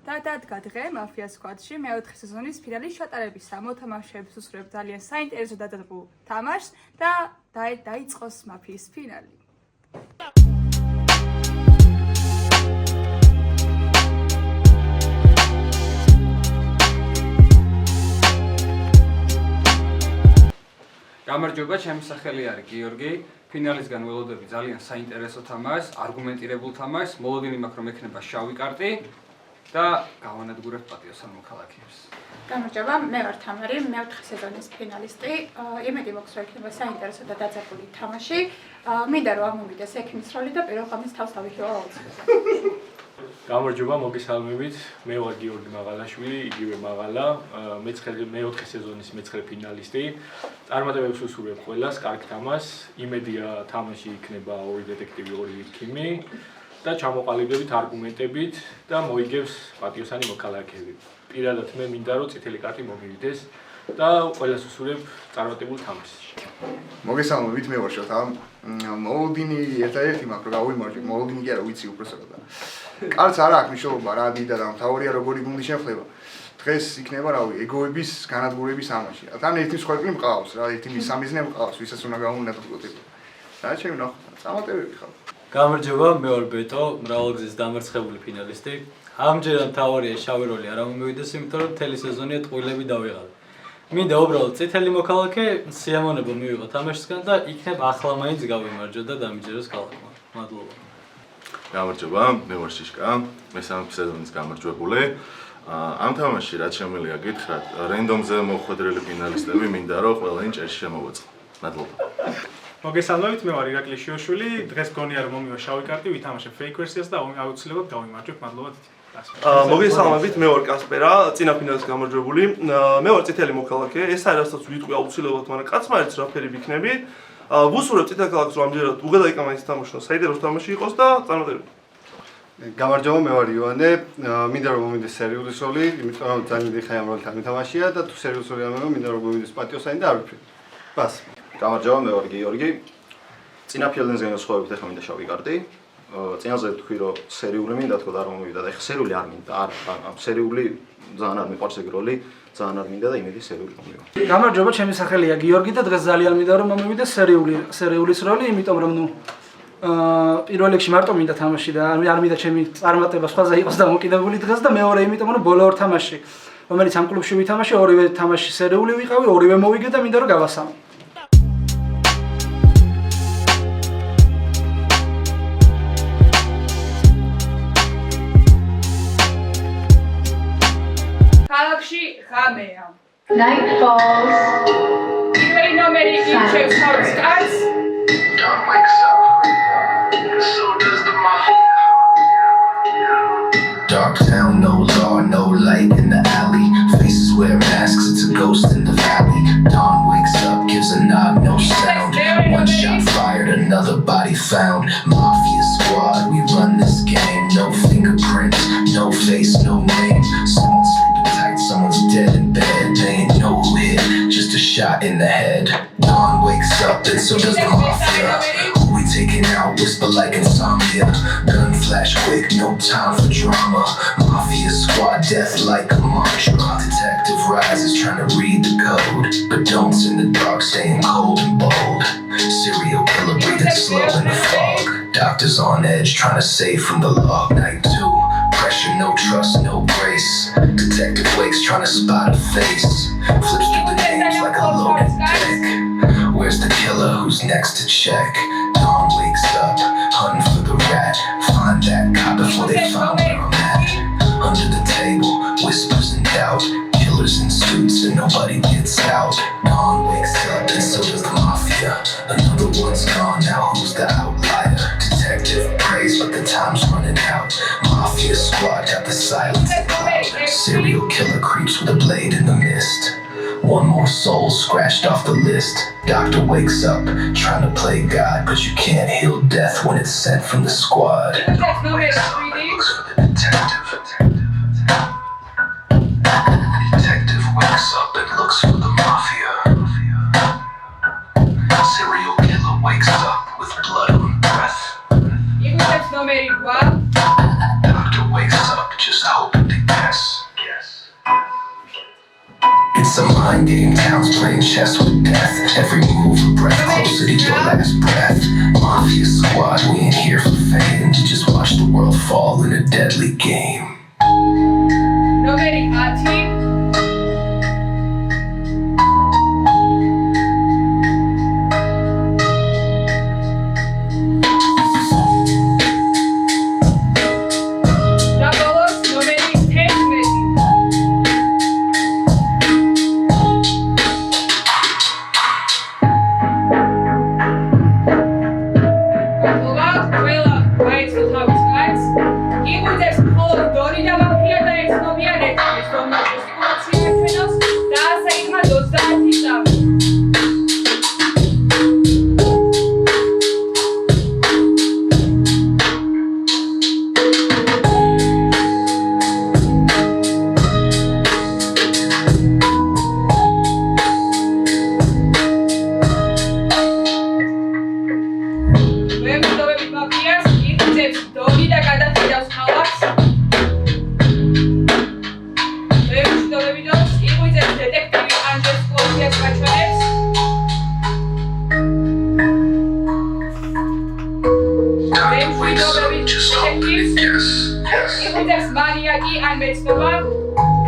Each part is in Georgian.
და დადგა დღე მაფია სკვადში მეოთხე სეზონის ფინალის ჩატარებისა. მოთამაშეებს უსურვებ ძალიან საინტერესო და დადგმულ თამაშს და დაიწყოს მაფიის ფინალი. გამარჯობა, ჩემი სახელი არის გიორგი. ფინალისგან ველოდები ძალიან საინტერესო თამაშს, არგუმენტირებულ თამაშს. მოლოდინი მაქვს რომ ექნება შავი კარტი და გავანადგურებთ პატიოსან მოქალაქეებს. გამარჯობა, მე ვარ თამარი, მეოთხე სეზონის ფინალისტი. იმედი მაქვს რომ ექნება საინტერესო და დაძაბული თამაში. მინდა რომ აღმოვიდეს ექიმის როლი და პირველ ღამეს თავს ავიხილო აუცილებლად. გამარჯობა, მოგესალმებით. მე ვარ გიორგი მაღალაშვილი, იგივე მაღალა. მეოთხე სეზონის მეცხრე ფინალისტი. წარმატებებს ვუსურვებ ყველას, კარგ თამაშს. იმედია თამაში იქნება ორი დეტექტივი, ორი ექიმი და ჩამოყალიბებით არგუმენტებით და მოიგებს პატიოსანი მოქალაქეები. პირადად მე მინდა რომ წითელი კარტი მომივიდეს და ყველას ვუსურვებ წარმატებულ თამაშს. მოგესალმებით, მე ვარ შოთა. მოლოდინი ერთადერთი მაქვს რომ გავიმარჯვე. მოლოდინი კი არა, ვიცი უბრალოდ. კარც არ აქვს მნიშვნელობა რა დიდა და მთავარია როგორი გუნდი შეხვდება. დღეს იქნება რავი, ეგოების განადგურების თამაში. თან ერთი მსხვერპლი მყავს რა, ერთი მისამიზნე მყავს, ვისაც უნდა გავუნადგუროთ. რა ჩემი ნახო, წარმატებები ხარ. გამარჯობა, მე ვარ ბეტო, მრავალგზის დამარცხებული ფინალისტი. ამჯერად მთავარია შავი როლი არ ამომივიდეს, იმიტომ რომ მთელი სეზონია ტყუილები დავიღალე. მინდა უბრალოდ წითელი მოქალაქე სიამონება მივიღო თამაშისგან და იქნებ ახლა მაინც გავიმარჯვო და დამიჯეროს ქალაქმა. მადლობა. გამარჯობა, მე ვარ შიშკა, მესამე სეზონის გამარჯვებული. ამ თამაშში რაც შემიძლია გითხრათ, რენდომზე მოხვედრილი ფინალისტები მინდა რომ ყველანი ჭერში შემოვეწყო. მადლობა. მოგესალმებით, მე ვარ ირაკლი შიოშვილი. დღეს გონია რომ მომივა შავი კარტი, ვითამაშებ ფეიქ ვერსიას და აუცილებლად გავიმარჯვებ. მადლობა. მოგესალმებით, მე ვარ კასპერა, წინა ფინალის გამარჯვებული. მე ვარ წითელი მოქალაქე. ეს არის რასაც ვიტყვი აუცილებლად, მაგრამ კაცმა არის რაფერი ვიქნები. ვუსურვებ წითელ ქალაქს რომ ამჯერად უღელაიკამანის თამაშო, საინტერესო თამაში იყოს და წარმატებები. გამარჯობა, მე ვარ ივანე. მინდა რომ მომიდეს სერიალის როლი, იმიტომ რომ ძალიან დიდი ხანი ამ როლთან მითამაშია და თუ სერიალის როლი ამევა, მინდა რომ მომიდეს პატიოსანი და არ ვიფრინე. ბას. გამარჯობა, მე ვარ გიორგი. წინა ფილმისგან განსხვავებით ახლა მინდა შავი კარტი. წინაზე ვთქვი რომ სერიული მინდა თქო და არ მომივიდა და ახლა სერიული არ მინდა. არა, სერიული ძალიან არ მიყვარს ეგ როლი, ძალიან არ მინდა და იმედი სერიული მომივა. გამარჯობა, ჩემი სახელია გიორგი და დღეს ძალიან მინდა რომ მომივიდეს სერიულის როლი, იმიტომ რომ პირველ რიგში მარტო მინდა თამაში და არ მინდა ჩემი წარმატება სხვაზე იყოს დამოკიდებული დღეს და მეორე იმიტომ რომ ბოლო ორ თამაში რომელიც ამ კლუბში ვითამაშე, ორივე თამაში სერიული ვიყავი, ორივე მოვიგე და მინდა რომ გავასამო. ქალაქში ღამეა. Night falls. პირველი ნომერი ირჩევს თავის კაცს. Dawn wakes up. So does the mafia. Dark town, no law, no light in the alley. Faces wear masks, it's a ghost in the valley. Dawn wakes up, gives a nod, no sound. One shot fired, another body found. Mafia squad, we run this game. No fingerprints, no face, no name. Someone's sleeping tight, someone's dead in bed. They ain't know who hit, just a shot in the head. Dawn wakes up, and so does the mafia. We taking out, whisper like insomnia. Gun flash quick, no time for drama. Mafia squad, death like a mantra. Detective rises trying to read the code, but don't in the dark, staying cold and bold. Serial killer breathing slow in the fog. Doctors on edge trying to save from the log. Night 2, pressure, no trust, no grace. Detective wakes trying to spot a face. Flips through the names like a loaded deck. Where's the killer? Who's next to check? Dawn wakes up, hunting for the rat. Find that cop before they found where I'm at. Under the table, whispers in doubt. Killers in suits and nobody gets out. Dawn wakes up and so does the mafia. Another one's gone, now who's the outlier? Detective prays but the time's running out. Mafia squad got the silence and cloud. Serial killer creeps with a blade in the mist. One more soul scratched off the list. Doctor wakes up, trying to play God, but you can't heal death when it's sent from the squad. Looks for the detective. Detective wakes up and looks for the mafia. Serial killer wakes up with blood on breath. Doctor wakes up just hoping to get It's a mind game, towns playing chess with death. Every move a breath closer to your last breath. Mafia squad, we ain't here for fame. We just watch the world fall in a deadly game. Nobody team.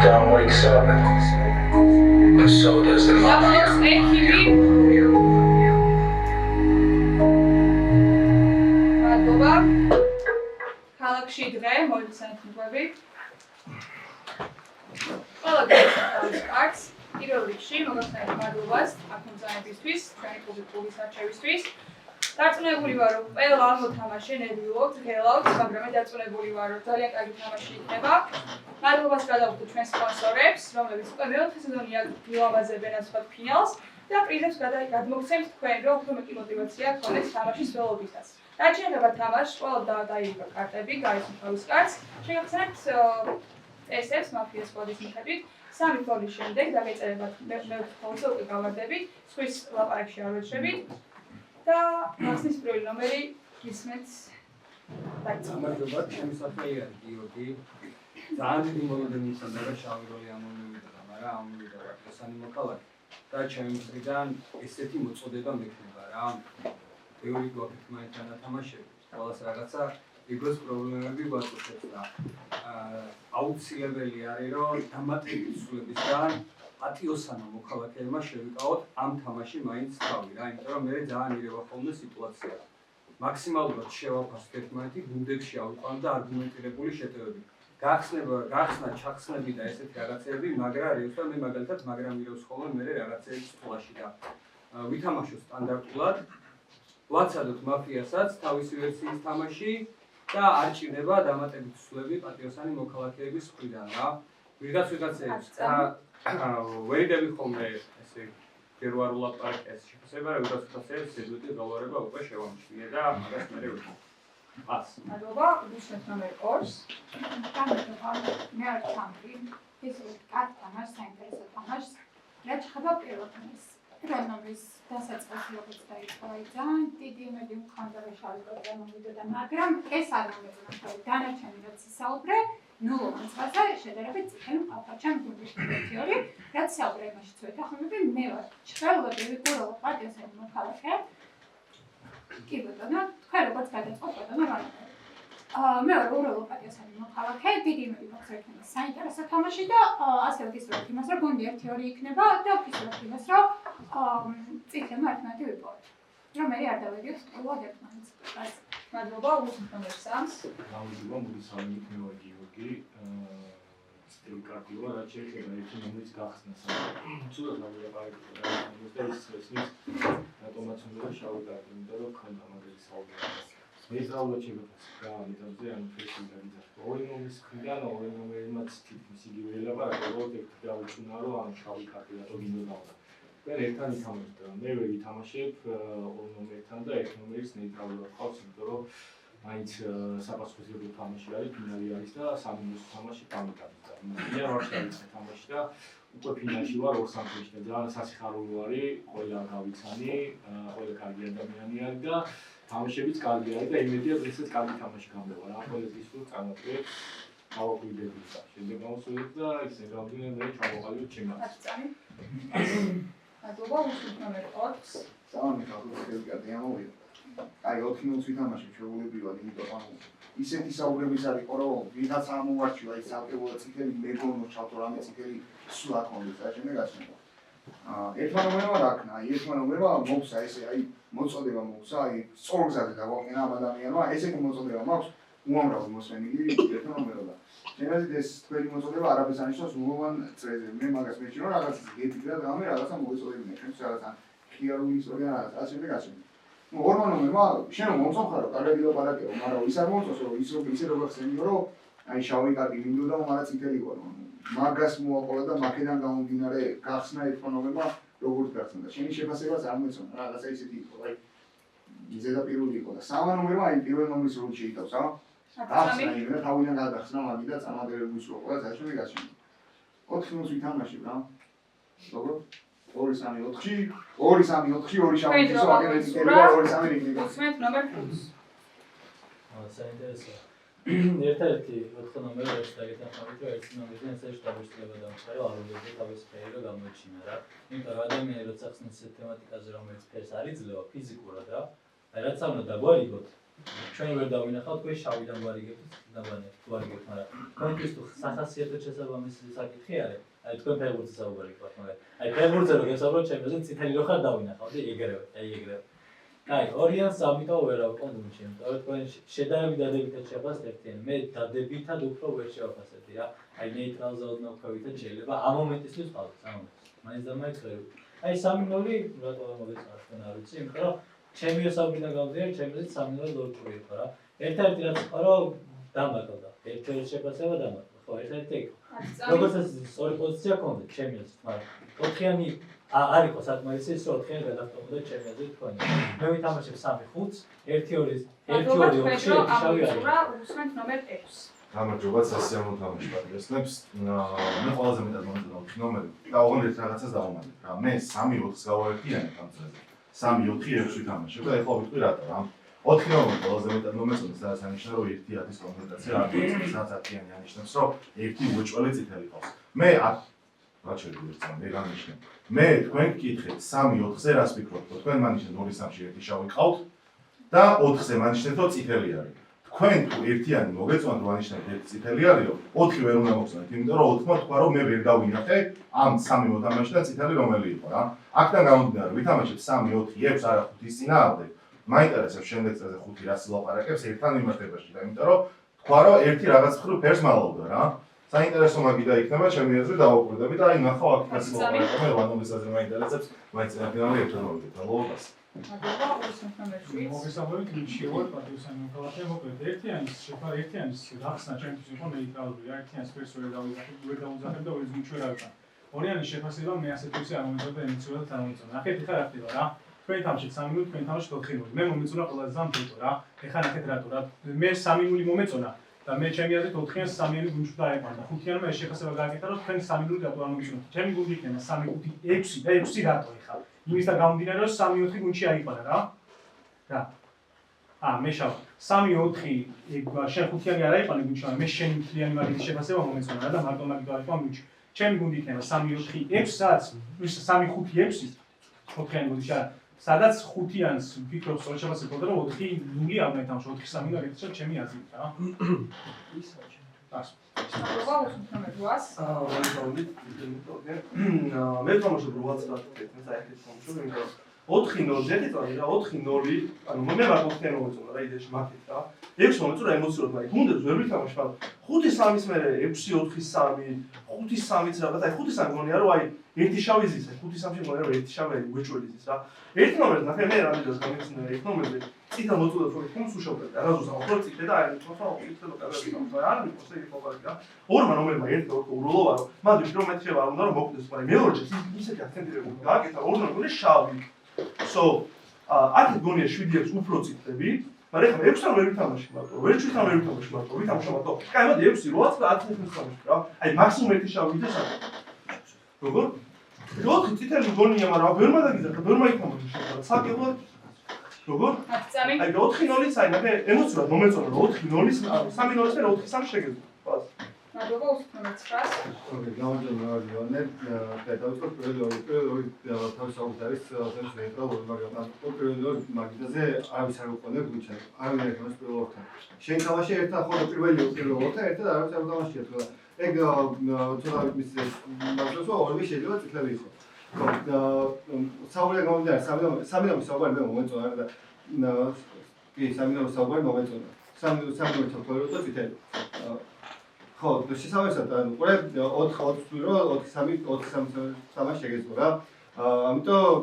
Dawn wakes up, but so does the mafia. ქალაქში დღე მოიცანთ მგვები. ყველაფერს კარგს. პირველ რიგში მოგახსენებთ მადლობას აკონცერტებისთვის, ჩვენი პუბლიკური სარჩევისთვის. დარწმუნებული ვარ, რომ ყველა მოთამაშე ნერვიულობთ, ღელავთ, მაგრამ მე დარწმუნებული ვარ, რომ ძალიან კარგი თამაში იქნება. მადლობას გადავხდით ჩვენ სპონსორებს, რომლებიც უკვე მეოთხე სეზონი მივავაზებენ ასეთ ფინალს და პრიზებს გადმოგცემთ თქვენ, რომ უფრო მეტი мотиваცია გქონდეთ თამაშის ველობისას. რაც შეეხება თამაშს, ყველა დაიიგო კარტები, გაიცნო თავის კარტს. შეგახსენებთ წესებს მაფია სკოდის მიხედვით. 3 ფოლის შემდეგ დაგეწერებათ მეოთხე ფოლზე უკვე გავარდებით, სხვის ლაპარაკში არ ვეშებით. და მასის პირველი ნომერი გისმენთ დაიწყო. მადლობა, ჩემი სახელი არის გიორგი. ძალიან დიდი მოლოდინი მისცემდა შავი როლი ამომივიდა, მაგრამ ამომივიდა პარტიზანი მოქალაქე. და ჩემი მხრიდან ესეთი მოწოდება მექნება რა. ბევრი გვაქვს მაინც ანათამაშები, ყველას რაღაცა იგოს პრობლემები გვაწუხებს და აუცილებელი არის რომ დამატებით სულებისგან პატიოსანო მოქალაქეებმა შევიკავოთ ამ თამაში მაინც თავი რა, იმიტომ რომ მე ძალიან ირევა ხოლმე სიტუაცია. მაქსიმალურად შევაფასოთ ერთმანეთი, გუნდებში ავიყვანოთ და არგუმენტირებული შეტევები. გახსნა ჩახსნები და ესეთი რაღაცეები, მაგრამ რეალს და მე მაგალითად მაგრამ ირევს ხოლმე მე რაღაცეების სკოლაში და ვითამაშოთ სტანდარტულად. ვაცადოთ მაფიასაც თავისი ვერსიის თამაში და არ ჭირდება დამატებით სულები პატიოსანი მოქალაქეების მხრიდან რა. ვიღაცებს ვერიდები ხოლმე ესე გერვარულ ლაპარაკს შეფასება რა ვიღაცებს ზედმეტი დოლარება უკვე შევამჩნიე და მაგას მე ვიყო. ას. მადლობა, უსმენთ ნომერ 2-ს. მე არ თამბი. ეს კარტ თამაშს საინტერესო თამაშს. რაც ხება პირველს. რანობის დასაწყისი როგორც დაიწყო, ძალიან დიდი იმედი მქონდა რომ შავი კარტი მომიდოდა, მაგრამ ეს არ მომეწონა. დანარჩენი რაც ისაუბრე, ნულობაცაზე შედარებით წითელი მყავფაჩამ გუნდის თეორი, რაც საუბრე იმაში წვეთა ხმები, მე ვარ ჩხეულები ვიგურო პატიოსანი მოქალაქე. კი ბატონო, თქვენ როგორც გადაწყობ ბატონო რანობა. მე ვარ უბრალოდ პატიოსანი მოქალაქე, დიდი იმედი მაქვს რომ იქნება საინტერესო თამაში და ასე ვგისურვებთ იმას, რომ გუნდი ერთი ორი იქნება და ვგისურვებთ იმას, რომ წითელმა ერთმანეთი ვიპოვოთ. რომ მე არ დავედიოთ ყოველად ერთმანეთს. მადლობა, უსმენთ ნომერ 3-ს. გამოდივა მოგესალმებით, მე ვარ გიორგი. სტილი კარტიო, რაც შეეხება ერთი ნომრის გახსნას. ცუდად მოგეყარებთ და ის ისმის რატომაც უნდა შავი კარტი, იმიტომ რომ ქონდა მაგარი საუბარი. მე ზაულად შეგაფასებ რა, ამიტომზე ანუ ფეში დაგიძახე. ორი ნომრის მხრიდან, ორი ნომერიმაც თითქმის იგივე ელაპარაკე, როგორც ერთი დაუჩუნა რომ ამ შავი კარტი რატო გინდოდა. ვერ ერთად ითამაშებთ. მე ვერ ვითამაშებ ორ ნომერთან და ერთ ნომერის ნეიტრალურად ყავს, იმიტომ რომ მაინც საპასუხისმგებლო თამაში არის, ფინალი არის და სამინუსო თამაში გამიტანდა. მე არ ვარ თამაში და უკვე ფინალში ვარ 2 სამში და ძალიან სასიხარულო არის, ყველა გავიცანი, ყველა კარგი ადამიანი არის და თამაშებიც კარგი არის და იმედია დღესაც კარგი თამაში გამდება რა. ყველას გისურვებთ წარმატებებს. ავაკვირდებით და შემდეგ მოვსულეთ და ისე რამდენადაა ჩამოყალიბეთ ჩემს. 10 წამი. მადლობა უსულთ ნომერ 4-ს. სამი ხალხი კარგი ამოვიდა. აი 4-0 ვითამაშე ჩვეულებრივად, იმიტომ რომ ისეთი საუბრების არის ყო რომ ვიღაცა ამოვარჩივა ის ალკებოდა წითელი მეგონო ჩავთო რამე წითელი სულ არ ქონდეს და შემდეგ გასცემდა. ერთმა ნომერმა რაკნა, აი ერთმა ნომერმა მოგცა ესე აი მოწოდება მოგცა, აი სწორგზაზე დავაყენა ამ ადამიანმა, ესე კი მოწოდება მაქვს უამრავი მოსმენილი ერთმა ნომერმა. შემიძლია ეს თქვენი მოწოდება არაფერს ანიშნავს ულოვან წრეზე. მე მაგას მეჭირო რაღაც გეტიკრა და ამე რაღაცა მოგეწოდებინა, ჩვენს რაღაცა ხიარული ისტორია რაღაც ასე შემდეგ გასცემდა. ну ორმა ნომერმა შენ მომწონხარო კარგი ლაპარაკია მაგრამ ის არ მომწონს რომ ისე როგორ ხსენიო რომ აი შავი კარგი მინდოდა მაგრამ წითელი ყო მაგას მოაყოლა და მაქედან გამომდინარე გახსნა ერთმა ნომერმა როგორც გახსნა და შენი შეფასებაც არ მეცონა რაღაცა ისეთი იყო აი ზედაპირული იყო და სამმა ნომერმა აი პირველ ნომრის როლი შეიტავს გახსნა იმენა თავიდან გადახსნა მაგი და წამაგერებული სულ ყოლა ზაშენი გასჩენდა 4-0 ვითამაშებ რა როგორ 2-3-4 2-3-4 შავი ისო აკერეთიკელი და 2-3 რიგები. უსმენთ ნომერ 5-ს. საინტერესოა. ერთ-ერთი 4 ნომერი არის დაგეთანხმებით, რომ ერთი ნომერიდან ესეში დავიშლება და მხარო არ უნდა თავის ფერო გამოიჩინა რა. იმიტომ რომ ადამიანი როცა ხსნის თემატიკაზე რომელიც ფერს არ იძლევა ფიზიკურად რა, აი რაც უნდა დაგვარიგოთ. ჩვენ ვერ დავინახავთ თქვენ შავიდან ვარიგებთ, ვარიგებთ, მაგრამ კონკრეტულად თუ სახასიათო შესაბამისი საკითხი არის. აი თქვენ ფეხბურთზე საუბარი გქონდათ, მაგრამ აი ფეხბურთზე რო გესაუბროთ, ჩემზე წითელი რო ხარ დავინახავ და ეგრევე, აი ეგრევე. აი 2-ს ამიტომ ვერ ავყავ გუნდში, იმიტომ რომ თქვენ შედარებით დადებითად შეფასთ ერთიანი. მე დადებითად უფრო ვერ შევაფასებდი რა. აი ნეიტრალზე ოდნავ ხვევითად შეიძლება ამ მომენტისთვის ყავთ, მაინც და მაინც ხერ. აი 3-0 რატო მოგეწონათ თქვენ არ ვიცი, იმიტომ რომ ჩემი ესაუბრიდან გამომდინარე, ჩემზე 3-0 ლორკური იყო რა. ერთ-ერთი რაც იყო რომ დამატდა. ერთ-ერთი შეფასება დამატდა. ხო, ერთ-ერთი იყო. როგორც ეს სწორი პოზიცია ქონდა ჩემი აზრით, მაგრამ 4-იანი არ იყო საკმარისი, ის 4-იანი გადახტომოდა ჩემი აზრით თქვენი. მე ვითამაშებ 3-5-ს, 1-2-ს, 1-2-2-ში შავი არის. უსმენთ ნომერ 6-ს. გამარჯობა სასიამოვნო თამაში პატრიოტებს. მე ყველაზე მეტად მომწონდა 4 ნომერი. და ოღონდ რაღაცას დავუმატებ რა. მე 3-4-ს გავაერთიანებ ამ წელს. 3-4-6 ვითამაშებ და ეხლა ვიტყვი რატო რა. 4 ნომერი ყველაზე მეტად მომეწონა, სადაც ანიშნა რომ 1-10 კონკრეტაცია არ არის, სადაც 10-იანი ანიშნავს, რომ 1 უეჭველი წითელი ყავს. მე რა შეიძლება მე გამიშნე. მე თქვენ გკითხეთ 3-4-ზე რას ფიქრობთ? თქვენ მანიშნეთ 2-3-ში 1 შავი ყავთ და 4-ზე მანიშნეთ რომ წითელი არის. თქვენ თუ 1-იანი მოგეწონათ რომ ანიშნეთ 1 წითელი არის, 4 ვერ უნდა მოგწონოთ, იმიტომ რომ 4-მა თქვა რომ მე ვერ დავინახე ამ 3 მოთამაშე და წითელი რომელი იყო რა. აქედან გამომდინარე, ვითამაშებ 3-4-6 არა 5-ის წინააღმდეგ. მაინტერესებს შემდეგ წელზე 5 რას ლაპარაკებს ერთთან მიმართებაში და იმიტომ რომ თქვა რომ ერთი რაღაც მხრივ ფერს მალავდა რა. საინტერესო მაგიდა იქნება ჩემი აზრით დავაკვირდები და აი ნახავ აქ კაცი ლაპარაკობ მე ვანოლის აზრი მაინტერესებს მაინც ფინალი ერთად მოვიდეთ ლოგოს. მადლობა უსმენთ ნომერ 7-ს. მოგესალმებით გიჩი ვარ პატრიოტსანი მოქალაქე მოკლედ ერთიანის გახსნა ჩემთვის იყო ნეიტრალური რა ერთიანის ფერს ვერ დავუძახებ და ვერც გიჩვენ არ ვიყავ. ორიანის შეფასება მე ასეთ ისე არ მომეწონა ემოციურად არ მომეწონა. ნახეთ ხა რა ხდება რა. თქვენ თამაშით 3 მინუტი, თქვენ თამაშით 4 მინუტი. მე მომეწონა ყველაზე ზამთრიტო რა. ეხლა ნახეთ რატო რა. მე 3 მინუტი მომეწონა და მე ჩემი აზრით 4-იან 3-იანი გუნდში დაეყარდა. 5-იანმა ეს შეფასება გააკეთა რომ თქვენ 3 მინუტი რატო არ მომეწონათ. ჩემი გუნდი იქნება 3-5-6 და 6 რატო ეხლა. იმისთან გამომდინარე რომ 3-4 გუნდში აიყვანა რა. რა. მე შავ 3-4 შენ 5-იანი არ აიყვანე გუნდში, მე შენ 5-იანი მაგის შეფასება მომეწონა რა და მარტო მაგით არ აიყვან გუნდში. ჩემი გუნდი იქნება 3-4-6 სადაც 3-5-6 4-იანი გუნდში არა. სადაც 5-იანს ვფიქრობ სწორ შეფასება ქონდა რომ 4-0 არ მეთამაშო 4-3 და ერთად ჩემი აზრით რა. მადლობა უსმენთ ნომერ 8-ს. მე თამაშობ 8 საათი, მე საერთოდ თამაშობ, იმიტომ 4-0 ზედიტარი რა 4-0, ანუ მე მაგ 4-იან მომეწონა რა იდეაში მაგით რა. 6 მომეწონა ემოციურად, მაგრამ გუნდებს ვერ ვითამაშ, მაგრამ 5-3-ის მერე 6-4-3, 5-3-იც რაღაც, აი 5-3 გონია რომ აი ერთი შავი ზის, 5-3-ში გონია რომ ერთი შავი უეჭველი ზის რა. ერთ ნომერს ნახე მე რა მიდას გამიხსნა ერთ ნომერზე. წითა მოწოდებს რომ თუმს უშავდა და რაზუს ახლა წითე და აი თქო წითე და კარგი თქო არ მიყოს ეგ ფოკალი რა. ორმა ნომერმა ერთ ურულოა რომ მანდ კილომეტრი არ უნდა რომ მოკვდეს, მაგრამ მეორე ისეთი აქცენტირებული გააკეთა ორ ნომერში შავი. So, აქ გონია 7-ს უფრო წითლები, მაგრამ ეხლა 6-თან ვერ ვითამაში მარტო, ვერ 7-თან ვერ ვითამაში მარტო, ვითამაშა მარტო. კაი, მოდი 6, 8 და 10-ს ვითამაში რა. აი მაქსიმუმ ერთი შავი და საკ. როგორ? 4 წითელი გონია, მაგრამ ვერ მაგაგიზარდა, ვერ მაითამაშა შეხარა. საკებო როგორ? აი 4-0-იც აი ნახე ემოციურად მომეწონა 4-0-ის 3-0-ის და 4-3 შეგეძლო. ბას. მადლობა უსვით ნომერ 9-ს. გამარჯობა მევარდივანე. დავიწყოთ პირველი ორი თავის საუბარს არის ზემოს ნეიტრალური, მაგრამ პირველი ორი მაგიდაზე არავის არ უყოლებ გუჩა. არავინ არ ეხმარს პირველ ორთან. შენ თამაში ერთად ხოლმე პირველ ორთან ერთად არავის არ თამაშია თქო. ეგ ცოტა მის მაგდასო ორი შეიძლება წითელი იყოს. საუბარი გამომდინარე, სამი ნომის საუბარი მე მომეწონა და კი სამი ნომის საუბარი მომეწონა. სამი ნომის საუბარი და წითელი. ხო, შესაბამისად, ანუ ყურე 4 თვირო 4-3 თამაში შეგეძლო რა. ამიტომ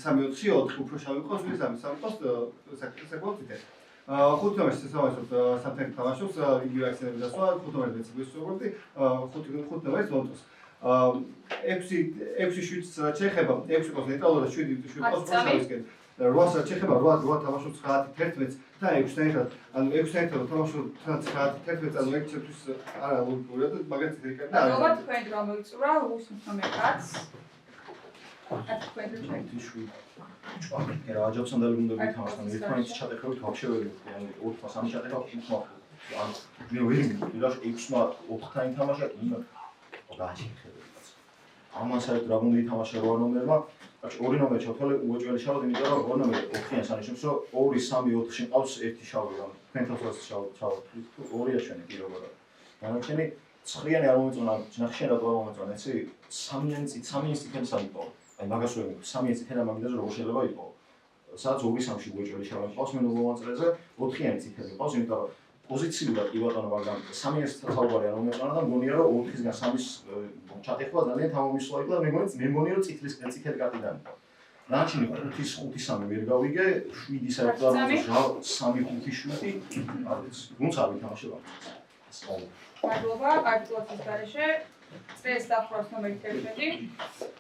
3-4-ში 4 უფრო შავი იყოს, 3 იყოს საკუთარ წითელი. 5 თამაში შესაბამისად საფრთხე თამაშობს, იგივე აქცენტები დასვა, 5 თამაში მეცნიერის სურვილი, 5 თამაში ლონტოს. 6-7-ს რაც შეეხება, 6 იყოს ნეიტრალური და 7 იყოს პროფესიონალისკენ. 8-ს რაც შეეხება, 8 თამაშობს 9-11 და 6-თან ერთად, ანუ 6-თან ერთად თამაშობს 9-11, ანუ 6-თვის არა ლოგიკურია და მაგაც იქნება და მადლობა თქვენ რომ მოიწურა უსვით ნომერ 10-ს. რა აჯობსთან დაბრუნდები თამაშთან ერთმანეთს ჩატეხებით ვაფშე ვერ ვიყავ, ანუ 4-3 ჩატეხა 5-მა. ანუ მე ვერ ვიყავ 6-მა 4-თან თამაშა, იმ გააჩერხებელაც. ამან საერთოდ რა გუნდი თამაშა 8 ნომერმა, ორი ნომერი ჩავთვალე უეჭველი შავად, იმიტომ რომ 2 ნომერი 4-იან სანიშნავს, რომ 2-3-4-ში მყავს ერთი შავი, ანუ ფენტასას შავი. 2-ია ჩვენი პირობად. დანარჩენი 9-იანი არ მომეწონა, ნახშენ რა მომეწონა, იცი? 3-იანი წითელი სამიყო. აი მაგას ვერ მეკ 3-იანი წითელი მაგიდაზე როგორ შეიძლება იყო. სადაც 2-3-ში უეჭველი შავი მყავს, მე მომაწრეზე 4-იანი წითელი მყავს, იმიტომ რომ პოზიციურად კი ბატონო, მაგრამ 3-იანი საუბარი არ მომეწონა და მგონია რომ 4-ისგან 3-ის ჩატეხვა ძალიან თამამისვლა იყო და მე მგონია რომ წითელი კარტიდან იყო. დანარჩენი 5-5-3 ვერ გავიგე, 7 საერთოდ არ მოწონა, 3-5-7, არის. გუნდს არ ვითამაშება. მადლობა, კარტოლის გარეშე. წეს დახურავს ნომერი 11.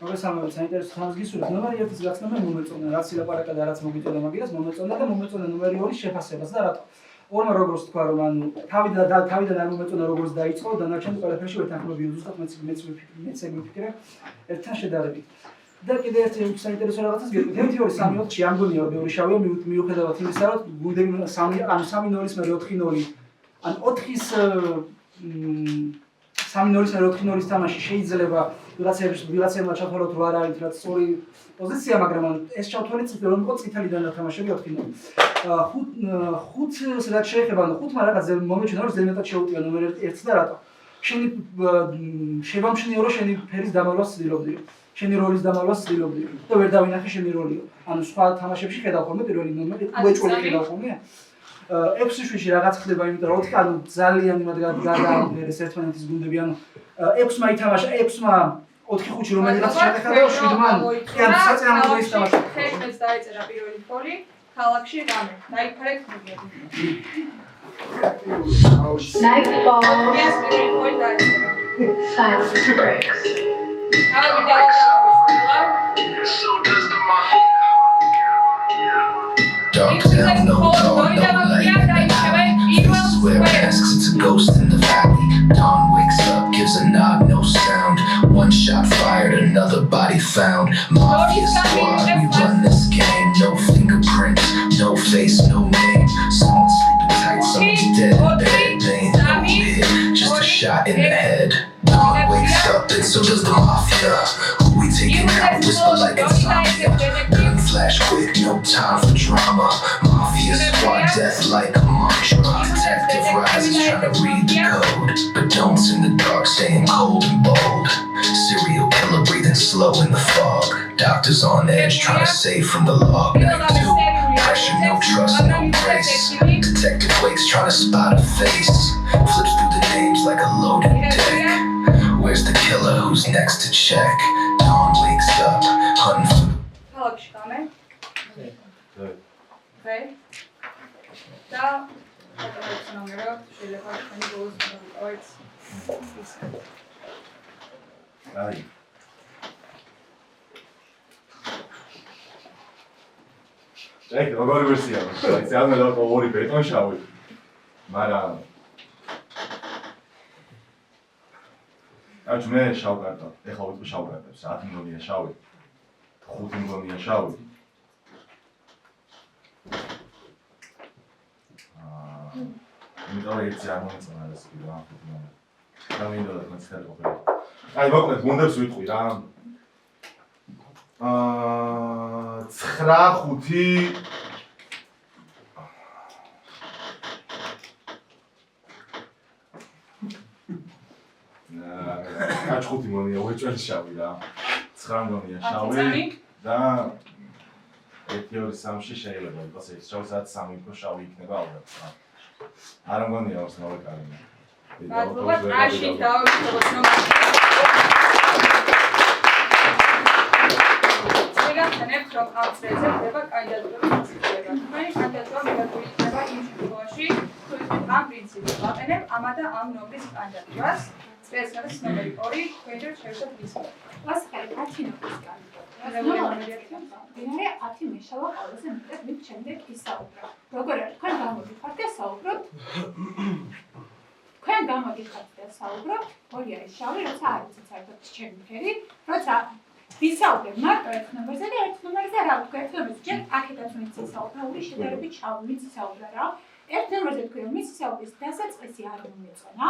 მოგესალმებით, საინტერესო თამაში გისურვებთ. ნომერი 1-ის გაცნობა მე მომეწონა, რაც ილაპარაკა და რაც მოგიწოდა მაგას მომეწონა და მომეწონა ნომერი 2-ის შეფასებას და რატო? ორმა როგორც თქვა რომ ანუ თავიდან არ მომეწონა როგორც დაიწყო, დანარჩენი ყველაფერში ვერთანხმობია, ზუსტად მეც ეგ ვიფიქრე ერთთან შედარებით. და კიდე ერთი საინტერესო რაღაცას გეტყვით. 1-2-3-4-ში ამ გონია რომ მეორე შავია მიუხედავად იმისა, რომ გუნდები 3-0-ის მე 4-0. ან 4-ის 3-0-ის 4-0-ის თამაში შეიძლება ვიღაცებმა ჩავთვალოთ რომ არ არის რაც სწორი პოზიცია, მაგრამ ეს ჩავთვალეთ რომ იყო წითელიდან თამაშები 4-0. 5-ს რაც შეეხება, 5-მა რაღაც მომეჩვენა რომ ზემეთად შეუტია ნომერ 1-ს და რატო? შენი შევამჩნიო რომ შენი ფერის დამავლას ცდილობდი. შენი როლის დამავლას ცდილობდი და ვერ დავინახე შენი როლიო. ანუ სხვა თამაშებში ხედავ ხოლმე პირველი ნომერი, უეჭველი ხედავ ხოლმე. 6-7-ში რაღაც ხდება, იმიტომ რომ 4 ანუ ძალიან იმად გადაამღერეს ერთმანეთის გუნდები, ანუ 6-მა ითამაშა, 6-მა 4-5-ში რომელიღაც ჩატეხა და 7-მა ან საწინააღმდეგო ის თამაში. 11-ს დაეწერა პირველი ფოლი, ქალაქში რამე. დაიფარეთ მოგები. Nightfall. Yes, პირველი ფოლი დაეწერა. Silence breaks. ავი დავაყენო. So does the mafia. Dark town, no dawn, no light. Faces wear masks, it's a ghost in the valley. Dawn wakes up, gives a nod, no sound. One shot fired, another body found. Mafia squad, we run this game. No fingerprints, no face, no name. Someone's sleeping tight, someone's dead in bed. They ain't no hit, just a shot in the head. Dawn wakes up, and so does the mafia. Who we taking out, whisper like insomnia. Gun flash quick, no time for drama. Mafia squad, death like a mantra. Detective rises trying to read the code, but don't in the dark, staying cold and bold. Serial killer breathing slow in the fog. Doctors on edge trying to save from the log. Night 2, pressure, no trust, no grace. Detective wakes trying to spot a face. Flips through the names like a loaded deck. Where's the killer? Who's next to check? Dawn wakes up, hunting for ქალაქში გამე. Okay. და ეს ნომერი შეიძლება თქვენი ბოლოს გავიყავით. აი. ეგ როგორი ვერსიაა? ძალიან ლაპო ორი ბეტონ შავი. მაგრამ აჩ მე შავ კარტა. ეხლა ვიტყვი შავ კარტებს. 10 მილიონია შავი. 5 მილიონია შავი. იმიტომ რომ ერთი არ მომწონა ეს კიდე ამ ფუტბოლში. რა მინდოდა კონცერტი ყოფილი. აი მოკლედ გუნდებს ვიტყვი რა. 9-5 9-5 მონია უეჭველი შავი რა. 9 მონია შავი და 1-2-3-ში შეიძლება იყოს ეს შავსაც 3 უფრო შავი იქნება ალბათ რა. არ მგონია ოს მოვეკარინე. მადლობა ტრაში დავიწყოთ ნომერი. შეგახსენებთ რომ ამ წრეზე ხდება კანდიდატურების დასაწყისება. თქვენი კანდიდატურა მიღებული იქნება იმ შემთხვევაში, თუ ისინი ამ პრინციპს ვაყენებ ამა და ამ ნომრის კანდიდატურას. წრეების ნომერი 2 თქვენჯერ შევიდეთ ისმ. ასხელი 10 ნომრის კანდიდატურა. დინარე 10 მეშალა ყველაზე მეტად მით შემდეგ ისაუბრა. როგორ არის თქვენ გამოდიხართ და საუბრობთ? თქვენ გამოდიხართ და საუბრობთ, ორი არის შავი, როცა არ იცით საერთოდ ჩემი ფერი, როცა ვისაუბრებ მარტო ერთ ნომერზე და ერთ ნომერზე რა ვთქვი, ერთ ნომერზე ჯერ აქედაც ვინც ისაუბრა, ორი შედარებით შავი ვინც ისაუბრა რა. ერთ ნომერზე თქვი რომ მის ისაუბრის დასაწყისი არ მომეწონა,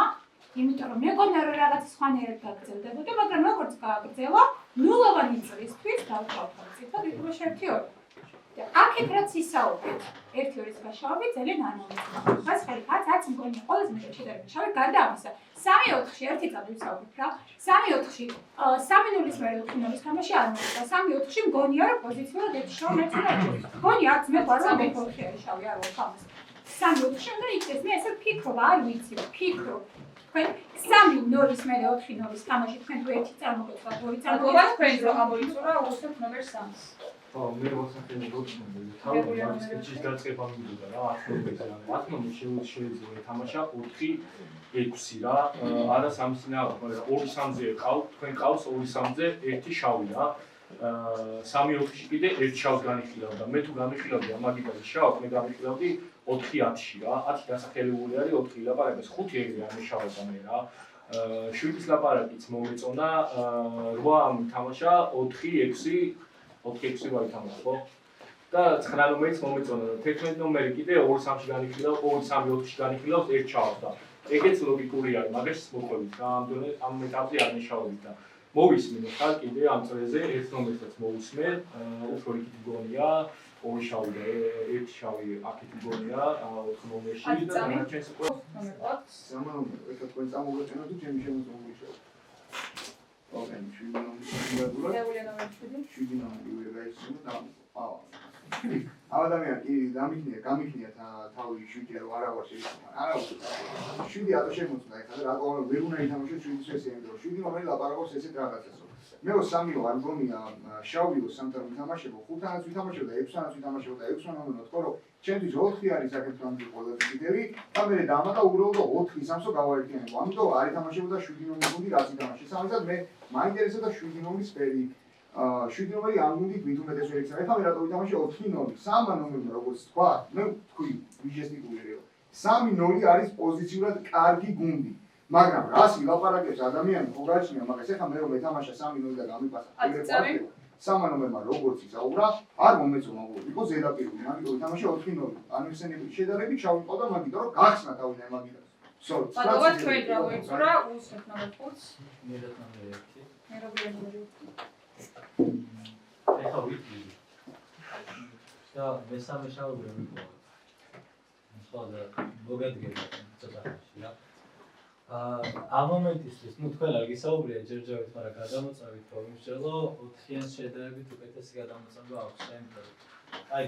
იმიტომ რომ მეგონა რომ რაღაც სხვანაირად გაგრძელდებოდა, მაგრამ როგორც გააგრძელა, ნულოვანი წრისთვის დავთავრდა. ცოტა ვიყურე ერთი ორი. და აქეთ რაც ისაუბრეთ, 1-2-ის გაშავები ძალიან არ მომეწონა. მას ხელი 10 მგონია ყველაზე მეტად შედარებით შავი, გარდა ამისა, 3-4-ში ერთი წამი ვისაუბრეთ რა. 3-4-ში 3-0-ის მერე 4-0-ის თამაში არ მომეწონა. 3-4-ში მგონია რომ პოზიციურად ერთი შავი მეცონა. მგონია აქ მე ვარ რომ მე ხელი შავი არ ვარ ამას. 3-4-ში უნდა იქნეს, მე ესე ვფიქრობ, არ ვიცი, ვფიქრობ. თქვენ 3-0-ის მერე 4-0-ის თამაში თქვენ თუ ერთი წარმოგეწყვათ, ორი წარმოგეწყვათ, თქვენ რომ ამოიწურა უცებ ნომერ 3-ს. ხო, მე მოსახელე გოჩნები. თავი მაგისტრის დაწყება მინდოდა რა, 10 ნომერი შეიძლება ეთამაშა 4-6 რა. არა 3-3, მაგრამ 2-3-ზე ყავთ, თქვენ ყავს 2-3-ზე ერთი შავი რა. 3-4-ში კიდე ერთ შავს განიხილავდა. მე თუ განიხილავდი ამაგიდან შავს, მე განიხილავდი 4-10-ში რა. 10 დასახელებული არის 4 ლაპარაკის 5 ეგრე არ მიშავება მე რა. 7-ის ლაპარაკიც მომეწონა 8 თამაშა 4-6 ვაითამაშა ხო? და 9 ნომერიც მომეწონა და 11 ნომერი კიდე 2-3-ში განიხილავს, 2-3-4-ში განიხილავს ერთ შავს და ეგეც ლოგიკური არის, მაგას მოყვებით რა, ამ ეტაპზე არ მიშავებით და მოვისმინე ხარ კიდე ამ წრეზე ერთ ნომერსაც მოვისმე, უფრო იქით გონია, 2 შავი და 1 შავი აქეთ გონია 4 ნომერში და დანარჩენს უკვე სამანომერ, ეხლა თქვენ წამოვეწენოთ თუ ჩემი შემოწმებული. ოკეი, 7 ნომერი. 7 ნომერი ვიღაიცინო და ადამიანი კი გამიქნია თავი 7 რო არა ვარ შეიძლება. არა ვარ. 7 ატო შემოწმდა ეხლა და რატომ ვერ უნდა ითამაშო 7 სესია, იმიტომ რომ 7 ნომერი ლაპარაკობს ესეთ რაღაცასო. მე 3-ო არ მგონია შავიო 3-თან ვითამაშებო, 5-თანაც ვითამაშებო და 6-თანაც ვითამაშებო და 6 ნომერი თქო რომ ჩემთვის 4 არის საკეთრონი ყველაზე კიდევი და მე დამატა უბრალოდ 4-3-ო გავაერთიანებო. ამიტომ არ ითამაშებოდა 7 ნომერი გუნდი რაც ითამაშე. სამისად მე მაინტერესებდა 7 ნომრის ფერი. 7 ნომერი ამ გუნდით მით უმეტეს ვერ იქცა. ეხლა მე რატო ვითამაშე 4-0? 3 ნომერმა როგორც თქვა, მე თქვი ვიჟესტიკულირე. 3-0 არის პოზიციურად კარგი გუნდი. მაგრამ რას ილაპარაკებს ადამიანი ხო გაჩნია მაგას ეხლა მე რომ ეთამაშა 3-0 და გამიპასა. 3 ნომერმა როგორც ისაუბრა, არ მომეწონა უბრალოდ. იყო ზედაპირული, მაგიტომ ეთამაშა 4-0. ანუ ესენები შედარებით ჩავიყო და მაგიტომ რომ გახსნა თავიდან მაგიდან. მადლობა თქვენ რა მოიწურა უსმენთ ნომერ 5-ს. მე რა ნომერი 1? მე როგორია ნომერი 5? ეხლა ვიტყვი. და მესამე შავი ვერ მიყვა. სხვა და მოგადგება ცოტაში რა. ამ მომენტისთვის, ну თქვენ არ გისაუბრია ჯერჯერობით, მაგრამ გადამოწმებით რომ იმსჯელო 4-იან შედარებით უკეთესი გადამოწმება აქვს საერთოდ. აი,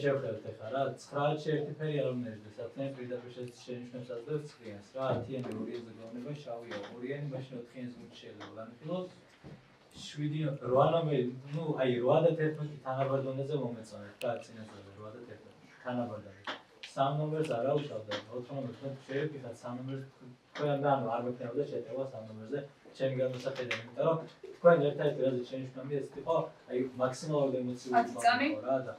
შევხედოთ ახლა რა, 9-ში ერთი ფერი არ უნდა ნიშნოს, საერთოდ პირდაპირ შენიშნებს ასდევს 9-იანს რა, 10-იანი 2-ზე გონება შავია, 2-იანი მაშინ 4-იანს უნდა შეიძლება განხილოთ. 7-8 ნომერი, ну აი 8 და 11 თანაბარ დონეზე მომეწონეთ და წინასწარ 8 და 11 თანაბარდად. 3 ნომერს არ აუშავდა, 4 ნომერს თქვენ შეერკითხათ 3 ნომერს თქვენ ანუ არ მექნებოდა შეტევა 3 ნომერზე ჩემი განმოსახედა, იმიტომ რომ თქვენ ერთ-ერთი რაზე შენიშნები ეს იყო აი მაქსიმალურად ემოციური იყო რა და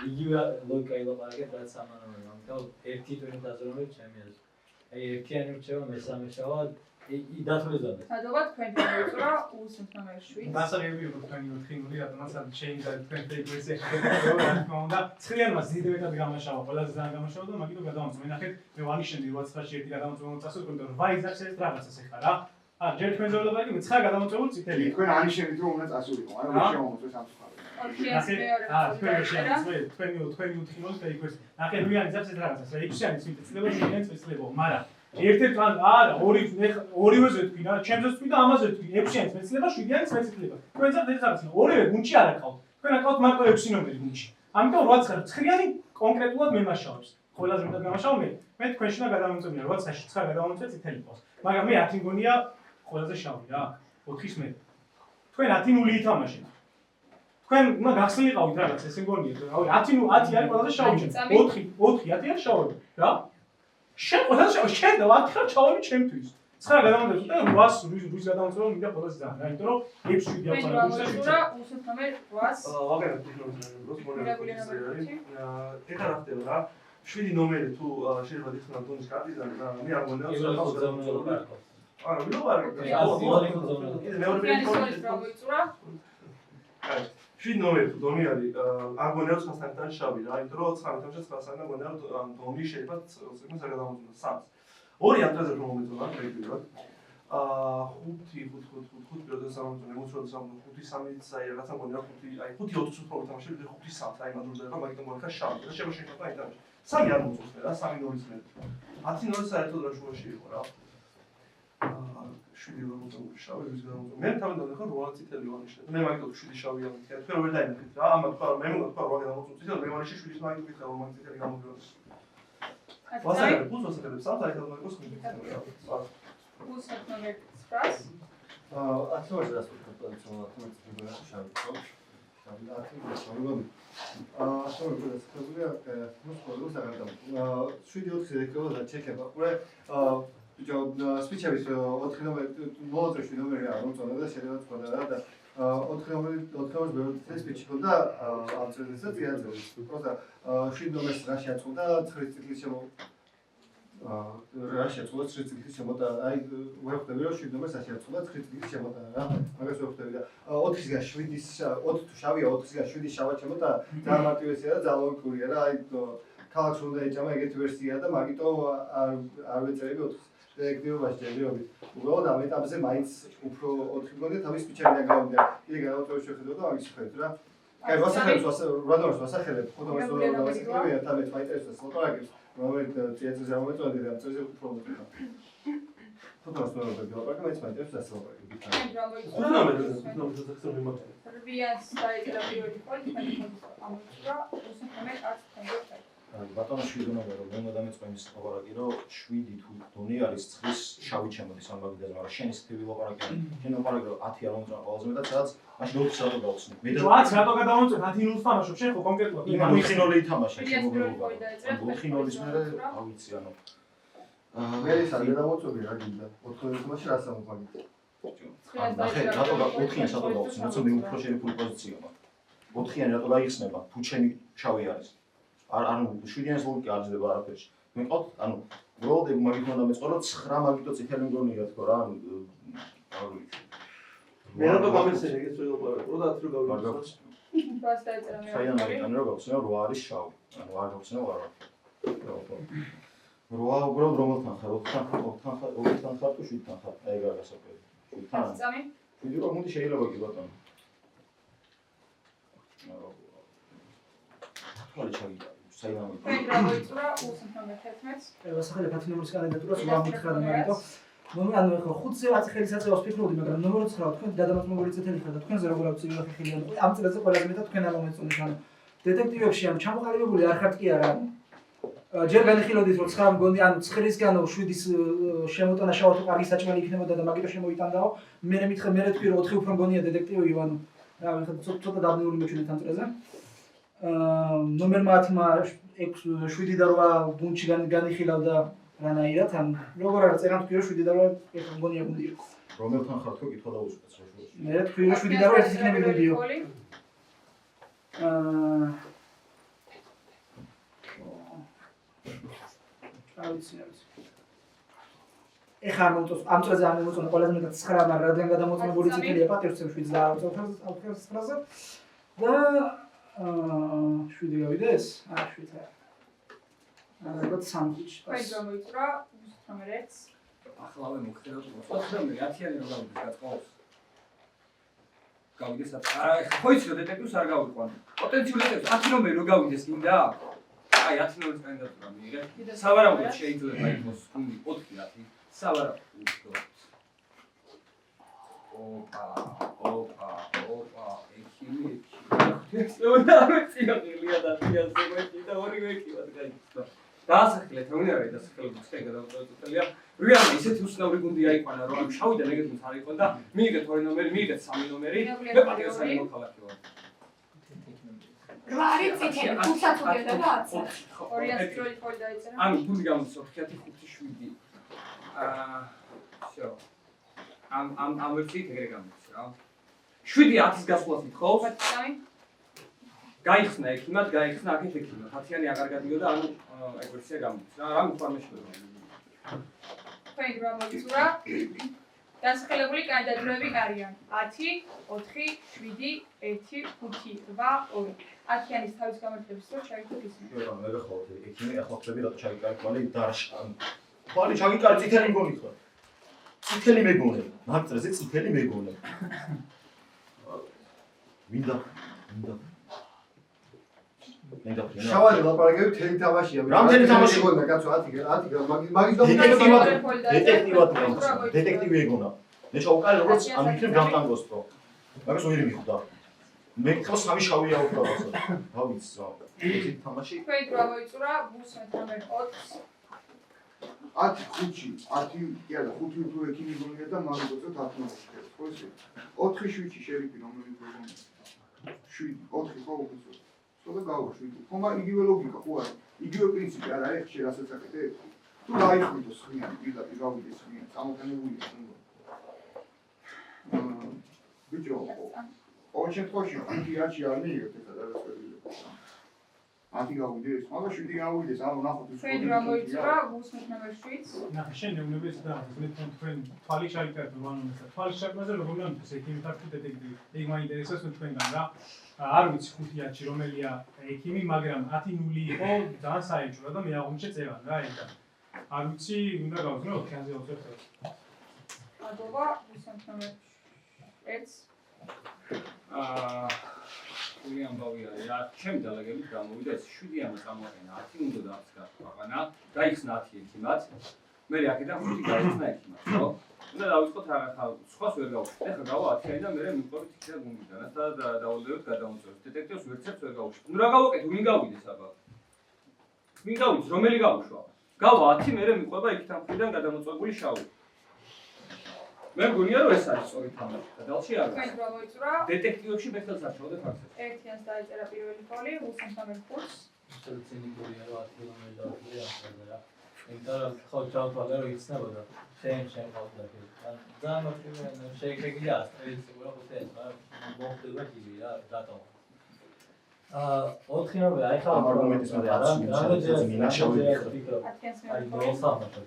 იგივე ლოგიკა ილაპარაკეთ რაც 3 ნომერმა, ამიტომ ერთი ტვინით აზროვნებ ჩემი აზრით. აი ერთიანი რჩევა მესამე შავა დათვლისად. მადლობა თქვენ დაიწურა უსუნთ ნომერ 7. დასაღები იყო თქვენი 4-0, რატომაც შეიძლება თქვენ ფეიქ-ვერსიაში შეგეძლო რა თქმა უნდა. ცხრიანმას დიდებად გამაშავა, ყველაზე ძალიან გამაშავა და მაგით გადავამწვე. ნახეთ, მე ვანიშნდი 8-9-ში ერთი გადავამწვე მომწასო, თქვენ და 8 იზარს ეს რაღაცას ეხა რა. ჯერ თქვენ ზოლობა იგი 9 გადავამწვეული წითელი. თქვენ ანიშნებით რომ უნდა წასულიყო, არა ვერ შემომწვეს ამ სხვა. თქვენი 4-0 ფეიქ-ვერსი. ნახეთ, რუიანი იზარს ეს რაღაცას, 6-იანი წითელება, 7-იანი წითელება, მაგრამ ერთ-ერთ არა, ორივეზე თქვი რა, ჩემზე თქვი და ამაზე თქვი, 6-იანი მეცლება, 7-იანი მეცლება. თქვენ წერთ ეს არის, ორივე გუნდში არ აკავთ. თქვენ აკავთ მარტო 6 ნომერი გუნდში. ამიტომ 8-9-9-იანი კონკრეტულად მემაშავებს. ყველაზე მეტად გამაშავა მე თქვენში და გადავამწვენია 8-9-ში 9 გადავამწვე წითელი ყავს. მაგრამ მე 10 მგონია ყველაზე შავი რა, 4-ის მე. თქვენ 10-0 ითამაშეთ. თქვენ უნდა გახსნილიყავით რაღაც ესე მგონია, რავი 10 არის ყველაზე შავი ჩემ. 4-10 არის შავი რა. შენ ყველაზე შავი შენ და 10 ხარ ჩავები ჩემთვის. 9 გადავამწვევ და 800 რუის გადავამწვევ მინდა ყველაზე ძალიან. რა იმიტომ რომ 6-7 დავწერა რუსეთში. უსუნთ ნომერ 8. ვაგერებ ტექნოლოგიაზე როს მონეტიზაცია. ეხლა რა ხდება რა? 7 ნომერი თუ შეიძლება დიხსნა დონის კარტიდან და მე არ მგონია რომ არა, ვიღარ არა, 7 ნომერი თუ დონი არის, არ მგონია რომ 9-დან შავი რა, იმიტომ რომ 9-დან 9-დან მგონია რომ დონი შეიძლება ცოტა გადამოწმოს 3. ორი ამტრაზე რომ მომეწონა პრეიდირად. 5 პირველ სამომწონე მოწოდა 5-3-იც აი რაღაცა მგონია 5 აი 5-20 უფრო თამაშები და 5-3 აი მადურდება მაგით მგონია შავი და შემოშინდა აი თამაში. 3 არ მოწოს რა, 3-0-ის მე. 10-0 საერთოდ რა შუაში იყო რა. 7 რომ მოწოდა შავი ვის გადამოწოდა. მე თავიდან ხარ 8 წითელი ვანიშნე. მე მაგით 7 შავია მითხრა. თქვენ ვერ დაინახეთ რა, ამათ თქვა რომ მე მგონია თქვა 8 გადამოწოდა წითელი, მე ვანიშნე 7-ის მაგით ვიქრა რომ მაგ წითელი გამოგიოს. ვასაკები, ფუძ ვასაკები, სამთარი გადამოიყოს ხმით. უსუნთ ნომერ 9. ათმოზე დასწრებთ თუმცა შავი ხო? ასოებია მოსკოვში საგანდა 7-4 ეკოლა ჩეკება. ყურე ბიჭო სპიჩების 4 ნომერი მოწეში ნომერი არ მოწონა და შეიძლება თქვა და 4 ნომერი ბევრი სპიჩი ქონდა ამ წელიწადს წიაძებს. უბრალოდ 7 ნომერს რა შეაწყდა 9 წლის შემო რა შეაწყდა 9 წლის შემოტა აი ვერ ხვდები რომ 7 ნომერს შეაწყდა 9 წლის შემოტა რა მაგას ვერ ხვდები და 4-ისგან 7-ის 4 თუ შავია 4-ისგან 7-ის შავა შემოტა ძალიან მარტივესია და ძალიან ლოგიკურია რა აი ქალაქს უნდა ეჭამა ეგეთი ვერსია და მაგიტომ არ ვეწერები 4-ის აქტივობაში ჯერჯერობით. უბრალოდ ამ ეტაპზე მაინც უფრო 4 მგონია თავის სპიჩერიდან გავიდა. იგი გადავწევ შეხედო და მაგის ხედავ რა. აი ვასახელებს რადომას ვასახელებ, ხოდომას დავასახელებია თამეთ ფაიტერებს ლოკალაკებს, რომელიც წიეწეს ამოწოდი და წეზე უფრო მოწოდა. ხოდომას დავასახელებ, მაინც ფაიტერებს დასალოკები. რბიანს დაიწერა პირველი პოლი, ამოწოდა უსუნთ ნომერ 10. ბატონო 7 ნომერი რომ მომდამეწყო იმის ლაპარაკი რომ 7 თუ დონი არის 9-ის შავი ჩემოდის ამ მაგიდაზე, მაგრამ შენ ის თვი ლაპარაკი შენ ლაპარაკი რომ 10 არ მომწონს ყველაზე მეტად სადაც მაშინ 4-ს რატო გავხსნი მე და 10 რატო გადავამწვე 10-0-ს თამაშობ შენ ხო კონკრეტულად იმან 4-0 ითამაშა შემოგულობა 4-0-ის მერე არ ვიცი ანუ მე ის არ გადავწოვი რა გინდა 4-0 თამაში რა სამოხაგით ნახე რატო 4-იანი რატო გავხსნი როცა მე უფრო შეიძლება პოზიცია მაქვს 4-იანი რატო გაიხსნება თუ ჩემი შავი არის ანუ 7-იანის ლოგიკა არ ძდება არაფერში. მე მყავთ, ანუ უბრალოდ ეგ მაგით უნდა მეწყო, რომ 9 მაგითო წითელი მგონია თქო რა, ანუ არ ვიცი. მე რატო გამეცინე ეგეც ვერ ლაპარაკობ, რა 10 რო გავიქცე. ბას დაეწერა მე. საერთოდ რო გავხსნე 8 არის შავი. ანუ არ გავხსნე არა. 8 უბრალოდ რომელთან ხარ? 4-თან ხარ თუ 7-თან ხარ? აი ეგ არის საკუთარი. 7-თან. წამი. 7 რო მოდი შეიძლება კი ბატონო. ხარ ჩაგიდა. თქვენ რა მოიწურა უსუნთ ნომერ 11. ვასახელებ 10 ნომერის კანდიდატურას რომ ამითხრა და მაგიტო ანუ ახლა 5-ზე 10 ხელის აწევას ვფიქრობდი, მაგრამ ნომერი 9 თქვენ გადამოწმებული წითელი ხარ და თქვენზე როგორ აქვს ცივი ხელი ანუ ამ წელზე ყველაზე მეტად თქვენ არ მომეწონეთ ანუ დეტექტივებში ანუ ჩამოყალიბებული არ ხართ კი არა ჯერ განიხილავდით რომ 9 მგონი ანუ 9-ისგან 7-ის შემოტანა შავა თუ კარგი საჭმელი იქნებოდა და მაგიტო შემოიტანდაო მე მითხრა მე თქვი რომ 4 უფრო მგონია დეტექტივი ანუ რა ვიხარ ცოტა დაბნეული მეჩვენეთ ამ წელზე ნომერმა 10-მა 7 და 8 გუნდში განიხილავდა რანაირად ან როგორ არის წერან თქვი რომ 7 და 8 მგონია გუნდი იყო რომელთან ხარ თქვი კითხვა დაუსვეთს რა მე თქვი რომ 7 და 8 ის იქნება გუნდიო ეხლა არ მოუწევს ამ წელზე არ მოუწევს ყველაზე მეტად 9, მაგრამ რადგან გადამოწმებული წითელია პატივცემ 7 და არ უწევს 9-ზე და 7 გავიდეს? არა 7 არა. ალბათ 3 გიჩ. თქვენ გამოიწურა ნომერ 1. ახლავე მოგხდეთ 99 10-იანი რო გავიდეს გაწყობს. გავიდეს 10. არა, ხო იცი რომ დეტექტივს არ გავიყვან. პოტენციურ დეტექტივს 10 ნომერი რო გავიდეს გინდა? აი 10 ნომერის კანდიდატურა მიიღე. სავარაუდოდ შეიძლება იყოს გუნდი 4-10. სავარაუდოდ. ოპა, ექიმი. ექიმი და მეცინაღელია და თიაზები და ორივე ექიმად გაიქცა. დაასახლეთ, უნარი დასახელების ხე გადავწყვეტელია. რეალურად ისეთი უცნაური გუნდი აიყვანა, რომ ამ შავიდან ეგეთმაც არ იყო და მიიღეთ 2 ნომერი, მიიღეთ 3 ნომერი. მე პატიოსანი მოქალაქე ვარ. 8 არის წითელი, 5-ად უდევდა და 10. 200 კილოი ფოლი დაიწერა. ანუ გუნდი გამოდის 4 5 7. всё. ამ ვერსიით ეგრე გამოდის რა. 7-10-ის გასვლას ითხოვს. გაიხსნა ექიმად, გაიხსნა აქეთ ექიმად. 10-იანი აღარ გადიოდა, ანუ ეგ ვერსია გამოდის რა. რა მოფორმეშდება. თქვენ გამოიწურა დასახელებული კანდიდატურები არიან 10, 4, 7, 1, 5, 8, 2. 10-яნის თავის გამარჯვების დროს ჩაიგდოთ ისინი. მე გახლავთ ექიმი ახლა ხდები რა ჩაიკარი თვალი დარშა. თვალი ჩაიკარი წითელი მგონი ხო? წითელი მეგონე. მაგწრეზე წითელი მეგონე. მინდა შავარი ლაპარაკები მთელი თამაშია. რამდენი თამაში გონდა კაცო 10 მაგის დეტექტივი ეგონა. მე შევკარი როგორც ამ იქნებ გამტანგოს პრო. მაგას ორი მიხვდა. მე ხო სამი შავია უბრალოდ. დავიც რა. ეს თამაში თქვენ გამოიწურა ბუსმეთ ნომერ 4. 10 5-ში 10 იალა 5 უფრო ექიმი გონია და მაგოწევ 10 ნომერში. ხო ისე 4 7-ში შერიფი ნომერი გონია. 7 4 ხო უბრალოდ. და გავუშვით. ხომ იგივე ლოგიკა ხო არა? იგივე პრინციპი არა ეხ შე რასაც აკეთე? თუ დაიხმიდო სხიანი პირდაპირ გავიდეს სხიანი, წამოყენებულია თუნდაც. ბიჭო, ყოველ შემთხვევაში 5-10-ში არ მიიღეთ ეს გადაწყვეტილება. 10 გავიდეს, მაგრამ 7 გავიდეს, ანუ ნახოთ ის თქვენ გამოიწურა ბუსმეთ ნომერ 7. ნახე შენ ნეუნებეს და მე თქვენ თვალი ჩაიკარეთ ვანონესა. თვალი შექმნაზე როგორ მომდის ექიმი თარკი დეტექტივი. ეგ მაინტერესებს თქვენგან რა. არ ვიცი 5-10-ში რომელია ექიმი, მაგრამ 10-0 იყო ძალიან საეჭვო და მე აღმოჩნდა წევან რა ეგ. არ ვიცი, უნდა გავზნე 4-ზე 20-ზე. ადობა ბუსმეთ ნომერ 1. გული ამბავი არის რა, ჩემი დალაგებით გამოვიდა ეს 7-იანი წამოყენა, 10 უნდა დააწყაყანა, გაიხსნა 10 ექიმად. მე აქედან 5 გაიხსნა ექიმად, ხო? უნდა დავიწყოთ რაღაცა, სხვას ვერ გავუშვით. ეხლა გავა 10-იანი და მე მივყავით იქიდან გუნდიდან და დავალდებით გადამოწევთ. დეტექტივს ვერცერთ ვერ გავუშვით. ნუ რა გავაკეთო, ვინ გავიდეს აბა? ვინ გავიდეს, რომელი გავუშვა? გავა 10, მე მივყვა იქიდან მხრიდან გადამოწევებული შავი. მე მგონია რომ ეს არის სწორი თამაში. გადალში არის. თქვენ გამოიწურა დეტექტივებში მე ხელს არ შევდე ფაქტებს. 1-იანს დაიწერა პირველი ფოლი, ბუსმეთ ნომერ 5. ცინიკურია რა 10 ნომერი დავწერე ახლა რა. იმიტომ ხო ჩავთვალე რომ იცნებოდა. შენ ყავდა კი. ძალიან მოკლედ შეიქეგია ეს სიგურა ხუთი მოხდება კი რა დატო. 4 ნომერი აი ხა არგუმენტის მე რა მინაშავი აი მოსამართო.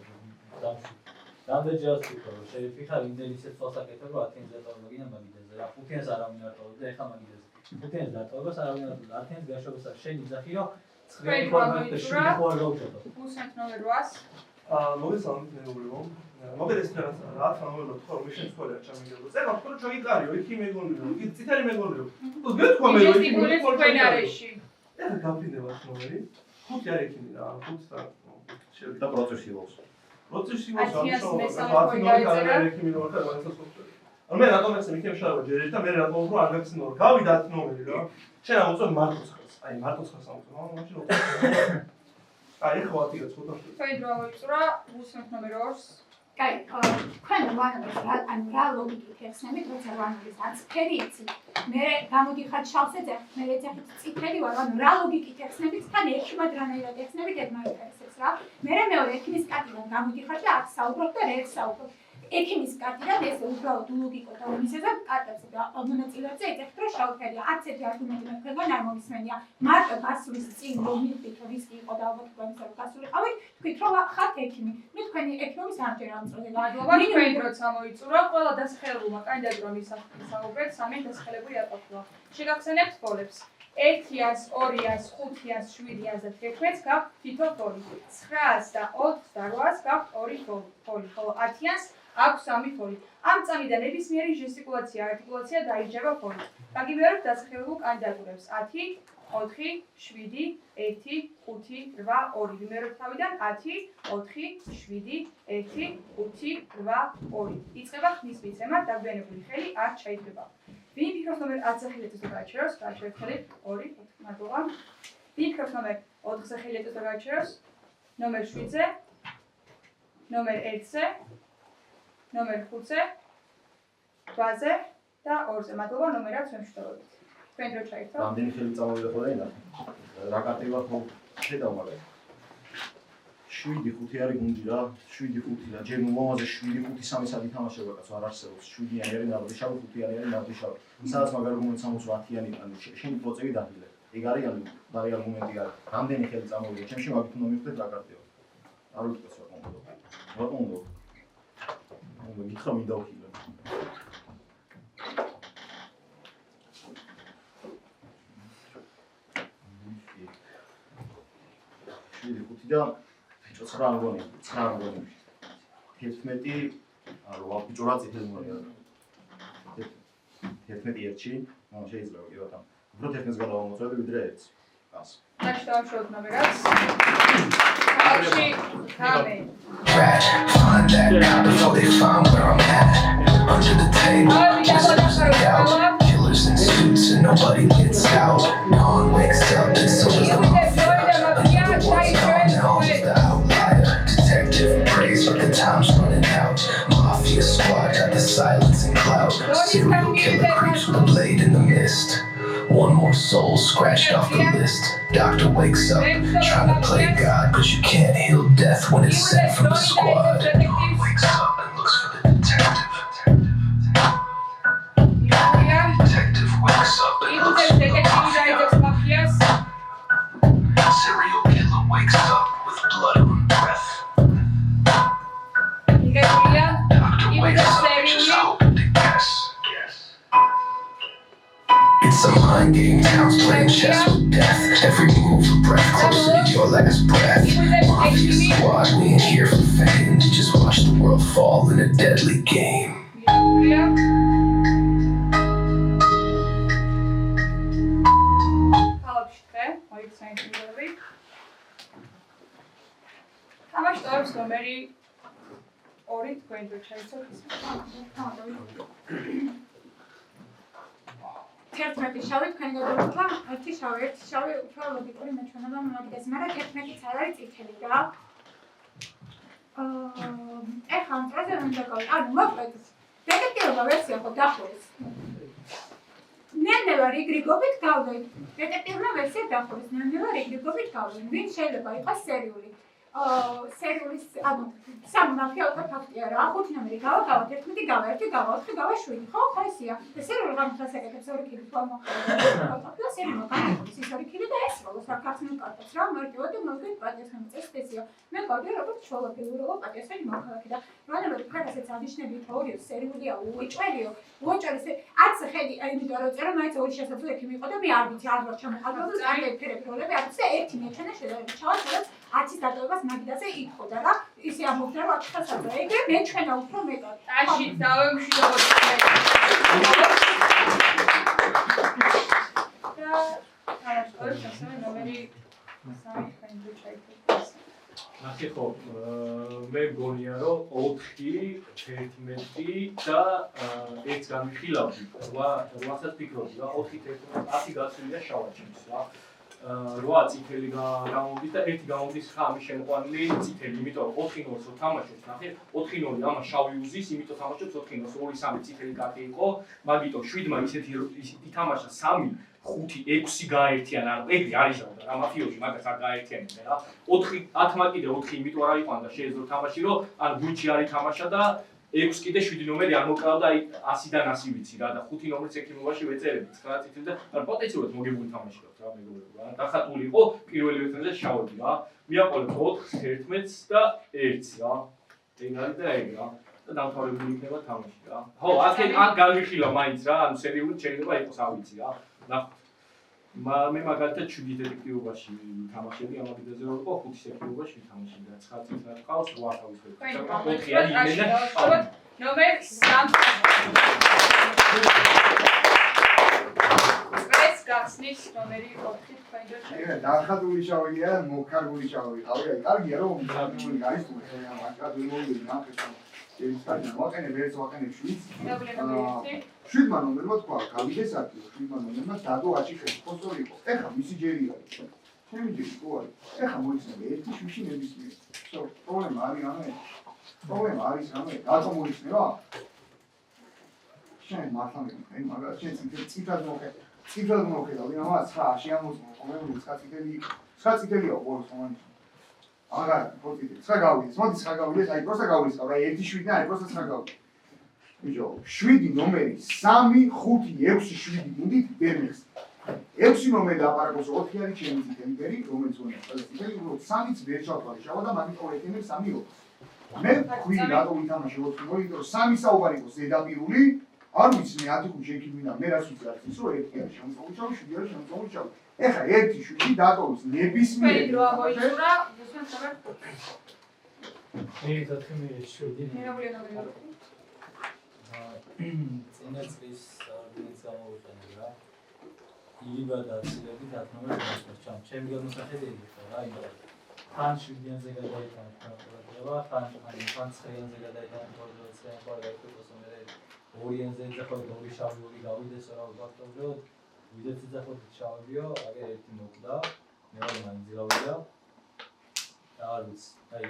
რამდენჯერაც ვფიქრობ, შეიძლება იმდენ ისეთ თვალს აკეთებ, რომ 10-ს დატოვებაგინა მაგიდაზე რა. 5-ს არავინ არ ტოვებს და ეხლა მაგიდაზე. 5-ს დატოვებას არავინ არ ტოვებს. 10-ს გაშოვებას შენ იძახი, რომ 9 ფორმატი და 7 ხო არ გავუშვებო. ბუსმეთ ნომერ 8. მოგესალმებით მეუბნებო. მოგედეს რა თქმა უნდა თქვა რომ შენ სკოლა ჩამიგებო. წერა თქვა რომ ჩაიგარიო, იქ მეგონიო, იქ წითელი მეგონიო. თუ მე თქვა მე რომ იქ თქვენ არეში. ეხლა გაფრინდება ნომერი. 5 არ ექიმი რა, 5 და პროცესი ვოს. პროცესი ვოს ანუ მე რატომ ეს მიქნებ შარვა ჯერჯერობით და მე რატომ უფრო არ გაგცნო რომ გავიდა 10 ნომერი რა. შენ ამოწევ მარტოს ხას. აი მარტოს ხას ამოწევ. მაშინ რო. აი ხო 10-ს ხო დავშევ. თქვენ გამოიწურა ბუსმეთ ნომერ 2. კაი, თქვენ ვანობის რა ლოგიკით ეხსნებით, როცა ვანობის აცფერი იცი. მე გამოდიხარ შავზე და მე ეძახით წითელი ვარ, ანუ რა ლოგიკით ეხსნებით, თან ექიმად რანაირად ეხსნებით, ეგ მაინტერესებს რა. მე მეორე ექიმის კატიდან გამოდიხარ და აქ საუბრობ და რეც საუბრობ. ექიმის კარტიდან ეს უბრალოდ ლოგიკო და უმისესად კარტებზე და მონაწილეებზე ეძახით რომ შავი ფერია. არც ერთი არგუმენტი მე თქვენგან არ მომისმენია. მარტო გასulis წინ რომ მივხვდით რომ ის კი იყო და ალბათ თქვენს რომ გასულიყავით, თქვით რომ ხართ ექიმი. მე თქვენი ექიმის ამჯერ ამ წრეზე მადლობა თქვენ როცა მოიწურა, ყველა დასახელებულმა კანდიდატურამ ისაუბრეთ, სამი დასახელებული არ ყოფილა. შეგახსენებთ ფოლებს. 100-ს, 200-ს, 500-ს, 700-ს და 11-ს გაქვთ თითო ფოლი. 900-ს და 20-ს და 800-ს გაქვთ 2 ფოლი, ხოლო 1000-ს აქვს 3 ფოლი. ამ წამიდან ნებისმიერი ჟესტიკულაცია, არტიკულაცია დაიჯება ფოლით. გაგიბერებთ დასახელებულ კანდიდატურებს 10, 4, 7, 1, 5, 8, 2. ვიმეორებ თავიდან 10, 4, 7, 1, 5, 8, 2. იწყება ხმის მიცემა, დაგვიანებული ხელი არ ჩაიდგება. ვინ ფიქრობს ნომერ 10-ზე ხელი ეწოს და გააჩეროს? გააჩერეთ ხელი 2, 4, მადლობა. ვინ ფიქრობს ნომერ 4-ზე ხელი ეწოს და გააჩეროს? ნომერ 7-ზე, ნომერ 1-ზე, ნომერ 5-ზე, 8-ზე და 2-ზე. მადლობა, ნომერებს ვემშვიდობებით. თქვენ დრო ჩაირთო. რამდენი ხელი წამოვიდა ხოლმე და რა კარტილა ხო ხედავ მაგრამ 7-5 არის გუნდი რა 7-5 და ჯერ მომაზე 7-5 3-3 თამაშება კაცო არ არსებობს 7-იანი არის ნავრიშავი 5-იანი არის ნავრიშავი სადაც მაგარ arguments 60-იანი ანუ შენი პროცესი დაგილე ეგ არის არის არგუმენტი არის რამდენი ხელი წამოვიდა ჩემში მაგით უნდა მივხვდეთ რა კარტია არ ვიტყვეს რა უნდა მითხრა მიდავხილე და 9 ამგონი 9 ამგონი 11 არ ვაფიჭურა წითელი მორია 11 ერთში შეიძლება კი ბატონო უფრო 11-ს გადავამოწევდი ვიდრე 1-ს გას დაჩი დავშოთ ნომერებს ახში ხამე Find that out before they find where I'm at. Under the table, just lose the couch. Killers in suits and nobody gets out. No one wakes up and so does the mafia. Another one's gone, now who's the outlier? Detective prays, but the time's running out. Mafia squad got the silence and clout. Serial killer creeps with a blade in the mist. One more soul scratched off the list. Doctor wakes up, trying to play God, cause you can't heal death when it's sent from the squad. Dawn wakes up and looks for the detective. Detective wakes up and looks for the mafia. Serial killer wakes up with blood on breath. Doctor wakes up just hoping to guess. It's a mind game, towns playing chess with death. Every move a breath closer to your last breath. Mafia squad, we ain't here for fame. We just watch the world fall in a deadly game. თამაში ტოვებს ნომერი 2 თქვენ დრო ჩაიცოთ ის. 11 შავი თქვენი გადავუხლა, 1 შავი, 1 შავი უფრო ლოგიკური მეჩვენება მომაგდეს, მაგრამ 11-იც არ არის წითელი რა. ეხლა ამ პროზე უნდა გავი. ანუ მოკლედ, დეტექტიურობა ვერსია ხო დახურეს. ნელ-ნელა რიგრიგობით გავდეთ. დეტექტიურობა ვერსია დახურეს, ნელ-ნელა რიგრიგობით გავდეთ. ვინ შეიძლება იყოს სერიული? სერიulis ანუ სამ მაფია უკვე ფაქტია რა 5 ნომერი გავა 11 გავა 1 გავა 4 გავა 7 ხო ესია სერიულ გამხდას ეკეთებს 2 კილი თვალ მოხდა სერიულ გამხდას ის 2 კილი და ეს როლოს რა ქართულ კარტებს რა მარტივად მოგეთ პატიოსანი წესია მე გავდი როგორც ჩოლობილურო პატიოსანი მოხალხი და რანებად ხარასეც აღნიშნები თეორია სერიულია უეჭვერიო უეჭვერის არც ხედი იმიტომ რომ წერა მაინც ორი შესაძლო ექიმი იყო და მე არ ვიცი არ ვარ ჩამოყალიბდა და წაიფერებ როლები არც ერთი მეჩვენა შედარებით ჩავარდა 10-ის დატოვებას მაგიდაზე ითხოვდა რა ისე ამბობდა რომ 1000-ზე ეგრე მეჩვენა უფრო მეტად ტაში დავემშვიდობოთ და არასდროს ასევე ნომერი 3 ხენდრო ჩაიქცეს ნახე ხო მე მგონია რომ 4 11 და 1 გამიხილავდი 8-საც ფიქრობდი რა 4 10 გასულია შავაჩემს რა 8 წითელი გამოვდის და 1 გამოვდის ხამი შემოყვანილი წითელი, იმიტომ რომ 4-0-ს თამაშობს, ნახე, 4-0 ამას შავი უზის, იმიტომ თამაშობს 4-0-ს 2-3 წითელი კარტი იყო, მაგიტომ 7-მა ისეთი ითამაშა 3, 5, 6 გააერთიან, არა, ეგრე არის რა მაფიოზი, მაგას არ გააერთიანებდა რა. 4 10-მა კიდე 4 იმიტომ არ აიყვანდა შეეძლო თამაში, რომ ან გუნჩი არ ითამაშა და 6 კიდე 7 ნომერი არ მოკრავდა აი 100-დან 100 ვიცი რა და 5 ნომერიც ექიმობაში ვეწერები 9 წითელი და არ პოტენციურად მოგებული თამაშობთ რა მეგობრებო რა დახატული იყო პირველი ვეცნაზე შავები რა მიაყოლეთ 4 11-ს და 1-ს რა ეგარი და ეგ რა და დამთავრებული იქნება თამაში რა ხო აქ განვიხილა მაინც რა ანუ სერიულად შეიძლება იყოს ავიცი რა ნახოთ მე მაგალითად 7 დეტექტივობაში თამაშები ამ ვიდეოზე რო იყო 5 დეტექტივობაში ვითამაშები და 9 წუთი ყავს 8 თავის ვეცი. ოთხი არის იმენა. ნომერ 3. ეს გახსნის ნომერი 4 თქვენჯერ. დახატული შავია, მოქარგული შავი. აი, კარგია რომ სამული არის თუ ამ აკადემიური მოვიდნენ ახლა. ეს კაი მოყენე ვერც ვაყენე 7. შვიდმა ნომერმა თქვა, გავიდეს აკი, შვიდმა ნომერმა დადო აჭიხელი პოსტორი იყო. ეხა მისი ჯერი არის. ჩემი ჯერი ხო არის. ეხა მოიცნები ერთი შუში ნებისმიერ. всё, პრობლემა არის რამე? პრობლემა არის რამე? რატომ მოიცნება? შენ მართლა მე მაგას შენ ციფრად მოხე. ციფრად მოხედავ, იმამა 9 შეამოწმო, ყოველი 9 წითელი იყო. 9 წითელია ყოველ ხომანი. აღარ ფოტიტი. 9 გავიდეს, მოდი 9 გავიდეს, აი პროსტა გავისყავ, აი 1 7 და აი პროსტა 9 გავიდეს. ბიჭო, 7 ნომერი 3, 5, 6, 7 გუნდით ვერ მიხსნა. 6 ნომერი აპარაკოს 4 არის ჩემი წითელი ფერი, რომელიც უნდა ყველა წითელი უბრალოდ 3-ც ვერ ჩავთვალე შავა და მაგით ყოველ ეთენებს 3 იყო. მე ვქვი რატო ვითამაშე 4 ნომერი, იმიტომ რომ 3 საუბარი იყო ზედაპირული, არ ვიცი მე 10 ხუთი შეიქი მინდა, მე რას ვიცი არის ის რომ 1 არის შემოწმული შავი, 7 არის შემოწმული შავი. ეხა 1 7 დატოვის ნებისმიერ. მე რა მოიწურა, ისე ხარ. მე 7. მერაბლია ნომერი. წინა წლის არგუმენტს გამოვიყენე რა. იგივე დაცილები 10 ნომერს ჩამ. ჩემი გამოსახელი იყო რა, იმიტომ ხან 7-იანზე გადაიტანა პროგრამა, ხან 9-იანზე გადაიტანა პროგრამა, მე 2-იანზე ეძახოთ 2 შავი 2 გავიდეს რა ვაკეთებდოთ. ვიდეც ეძახოთ შავებიო, აგერ ერთი მოკდა, მე რა მაინც გავიდა. არ ვიცი, აი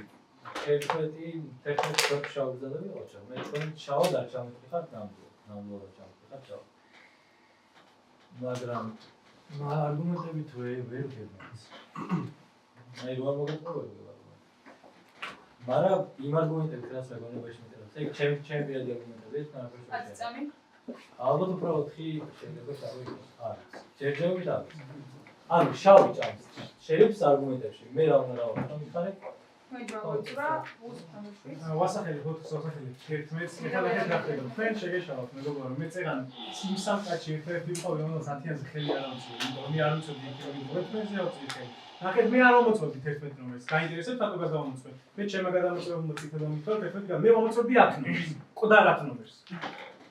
ტექნიკა შავი და ვიყო, მე თქვენ შავად არ ჩამოვიხარ ნამდვილად ჩამოვიხარ შავ. მაგრამ არგუმენტები თუ ვერ გებმას. აი რა მოგეთხოვები ვარ. მაგრამ იმ არგუმენტები რაც მეგონებაში მეტად. ეგ ჩემი პირადი არგუმენტები თანაფროშია. ალბათ უბრალოდ ხი შეიძლება შავი არის. ჯერჯერობით არის. ანუ შავი ჭამს. შეიძლება არგუმენტებში მე რა უნდა რავი, მიხარეთ ვასახელი ფოტოს ვასახელი 11-ს ეხლა გახდება. თქვენ შეგეშალოთ მეგობრებო, მე წეგან იმ სამკაცი ერთ-ერთი ვიყავი, რომელსაც 10-იანზე ხელი არ ამწევი, იმიტომ რომ მე არ ვიცოდი იქ როგორ თქვენზე ავწევი ხელი. ნახეთ მე არ მომწვევდი 11 ნომერს. გაინტერესებთ რატო გადავამოწვევ? მე ჩემმა გადამოწვევ მოციქე მომიწევ 11 და მე მომწვევდი 10 ნომერს. ყდა 10 ნომერს.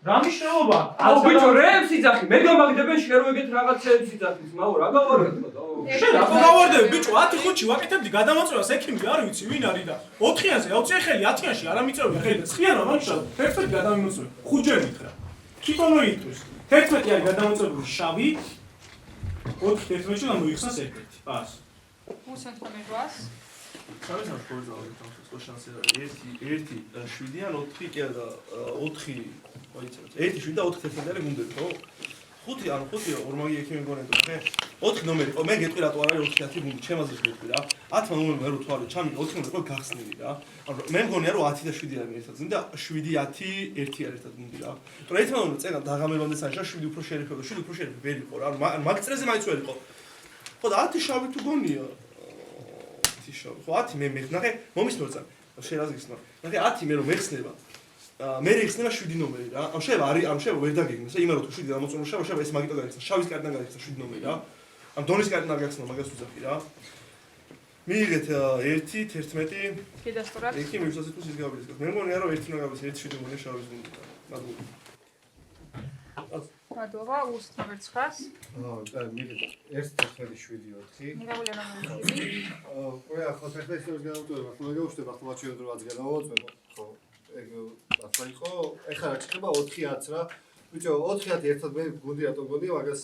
რა მნიშვნელობა? აუ ბიჭო, რემს იძახი. მე გამაგდებენ შენ რო ეგეთ რაღაცებს იძახის, მაო რა გავარდო და შენ რა გავარდები ბიჭო 10 ხუთში ვაკეთებდი გადამოწევას ექიმი არ ვიცი ვინ არის და 4-იანზე ავწე ხელი 10-იანში არ ამიწევია ხელი 9-იანა მაშინ 11 გადამიმოწევ 5 ჯერ მითხრა თვითონ მოიწვის 11 არის გადამოწევებული შავი 4-11-ში გამოიხსნას ერთ-ერთი პას უსვენთ მომეგვას სამის ამ სკოლის ავიღო შანსი არის 1 7-იან 4 კი არა 4 მოიცემთ 1 7 და 4 11-იანი გუნდები ხო 5 ანუ 5 ორმაგი ექიმი მგონია ხე 4 ნომერი ხო მე გეტყვი რატო არ არის 4 10 გუნდი ჩემაზეც გეტყვი რა 10 ნომერი მე რო თვალე ჩამი 4 ნომერი ხო გახსნილი რა ანუ მე მგონია რომ 10 და 7 არის ერთად გუნდი და 7 10 1 არის ერთად გუნდი რა იმიტომ რომ 1 ნომერი წეგან დაღამებამდე საერთოდ 7 უფრო შერიფებო 7 უფრო შერიფი ვერ იყო რა მაგ წრეზე მაინც ვერ იყო ხო და 10 შავი თუ გონია 10 შავი ხო 10 მე ნახე მომისმევ წა შენ რას გიხსნა ნახე 10 მე რომ მეხსნება მე რიხსნება 7 ნომერი რა. ამ შეიძლება არის, ამ შეიძლება ვერ დაგეგმოს. იმან რომ თუ 7 დამოწმული შეიძლება ეს მაგიტო გაიხსნა. შავის კარტიდან გაიხსნა 7 ნომერი რა. ამ დონის კარტიდან არ გაიხსნა, მაგას უძახი რა. მიიღეთ 1 11 კიდასტურად. იქი მივსაცეთ თუ ის გავიდეს. მე მგონია რომ 1 უნდა გავიდეს 1 7 მგონია შავის გუნდი. მადლობა. მადლობა, უსვენთ ნომერ 9-ს. და მიიღეთ 1 11 7 4. მიღებული ნომერი 7. ყურე ახლა 11 ნომერს განავწევ, ახლა მეგობრებო, ახლა მათ შეიძლება რაც განავაწევ, ხო. ეგ ახლა იყო, ეხლა რა ჩხება 4-10 რა. ბიჭო, 4-10 ერთად მე გუნდი რატომ გონია, მაგას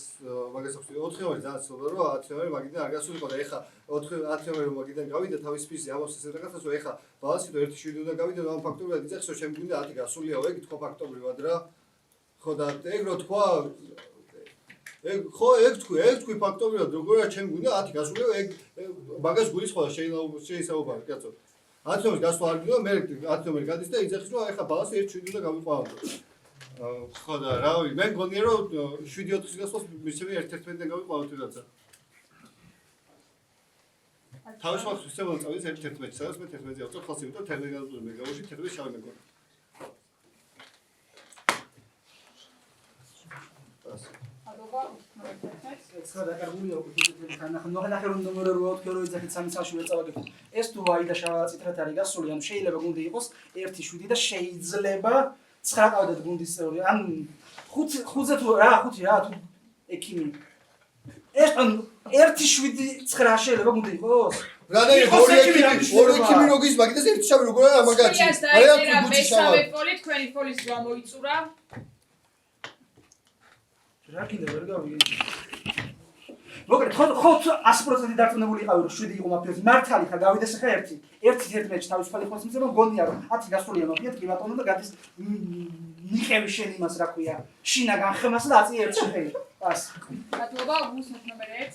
აღვწი 4 ნომერი ძალიან ცოტა რომ 10 ნომერი მაგიდან არ გასულიყო და ეხლა 10 ნომერი რომ მაგიდან გავიდა თავის ფიზი ამოს ეს რაღაცას რომ ეხლა ბალანსი 1 7 უნდა გავიდა და ამ ფაქტორულად იძახის რომ ჩემი გუნდი 10 გასულიაო, ეგ თქო ფაქტორულად რა. ხო და ეგ რო თქვა ეგ ხო ეგ თქვი ფაქტობრივად როგორია ჩემი გუნდა 10 გასულიაო ეგ მაგას გულისხმობა შეიძლება კაცო 10 ნომერის გასვლა არ გინდა, მე 10 ნომერი გადის და იძახის რომ ეხა ბალანს 1-7 უნდა გავიყვანო. ხო და რავი, მე მგონია რომ 7-4-ის გასვლას მისცემი 1-11-დან გავიყვანოთ ვიღაცა. თავისუფალ სისტემაზე წავიდეს 1-11, სადაც მე 11-ზე ავწევ ხალხს, იმიტომ 11 გადაწყვეტილება მე გავუშვი 11 შავი მეგონა. გადაკარგულია უკვე თვითონ ნახე რომ ნომერი 8 რო იძახით 3 წელში ვეწავაგებთ. ეს თუ აი და შავა წითლად არის გასული, ანუ შეიძლება გუნდი იყოს 1-7 და შეიძლება 9 ყავდეთ გუნდის წევრი. ან 5-ზე თუ რა 5 რა თუ ექიმი. ეს ან 1-7-9 შეიძლება გუნდი იყოს? რადგან ორი ექიმი როგის მაგიტას ერთი შავი როგორ არა მაგაცი. აი ამ მესამე ფოლი თქვენი ფოლის გამოიწურა. რა კიდე ვერ გავიგე. მოგეთ ხო 100% დარწმუნებული იყავი რომ 7 იყო მაფიოზი. მართალი ხარ გავიდეს ხა 1-11-ში თავისუფალი ხმის მიცემა მგონია რომ 10 გასულია მაფია ტკივატონო და გადის მიყევი შენ იმას რა ქვია. შინა განხემას და აწი 1-ში ხელი. პას. მადლობა უსმენთ ნომერ 1.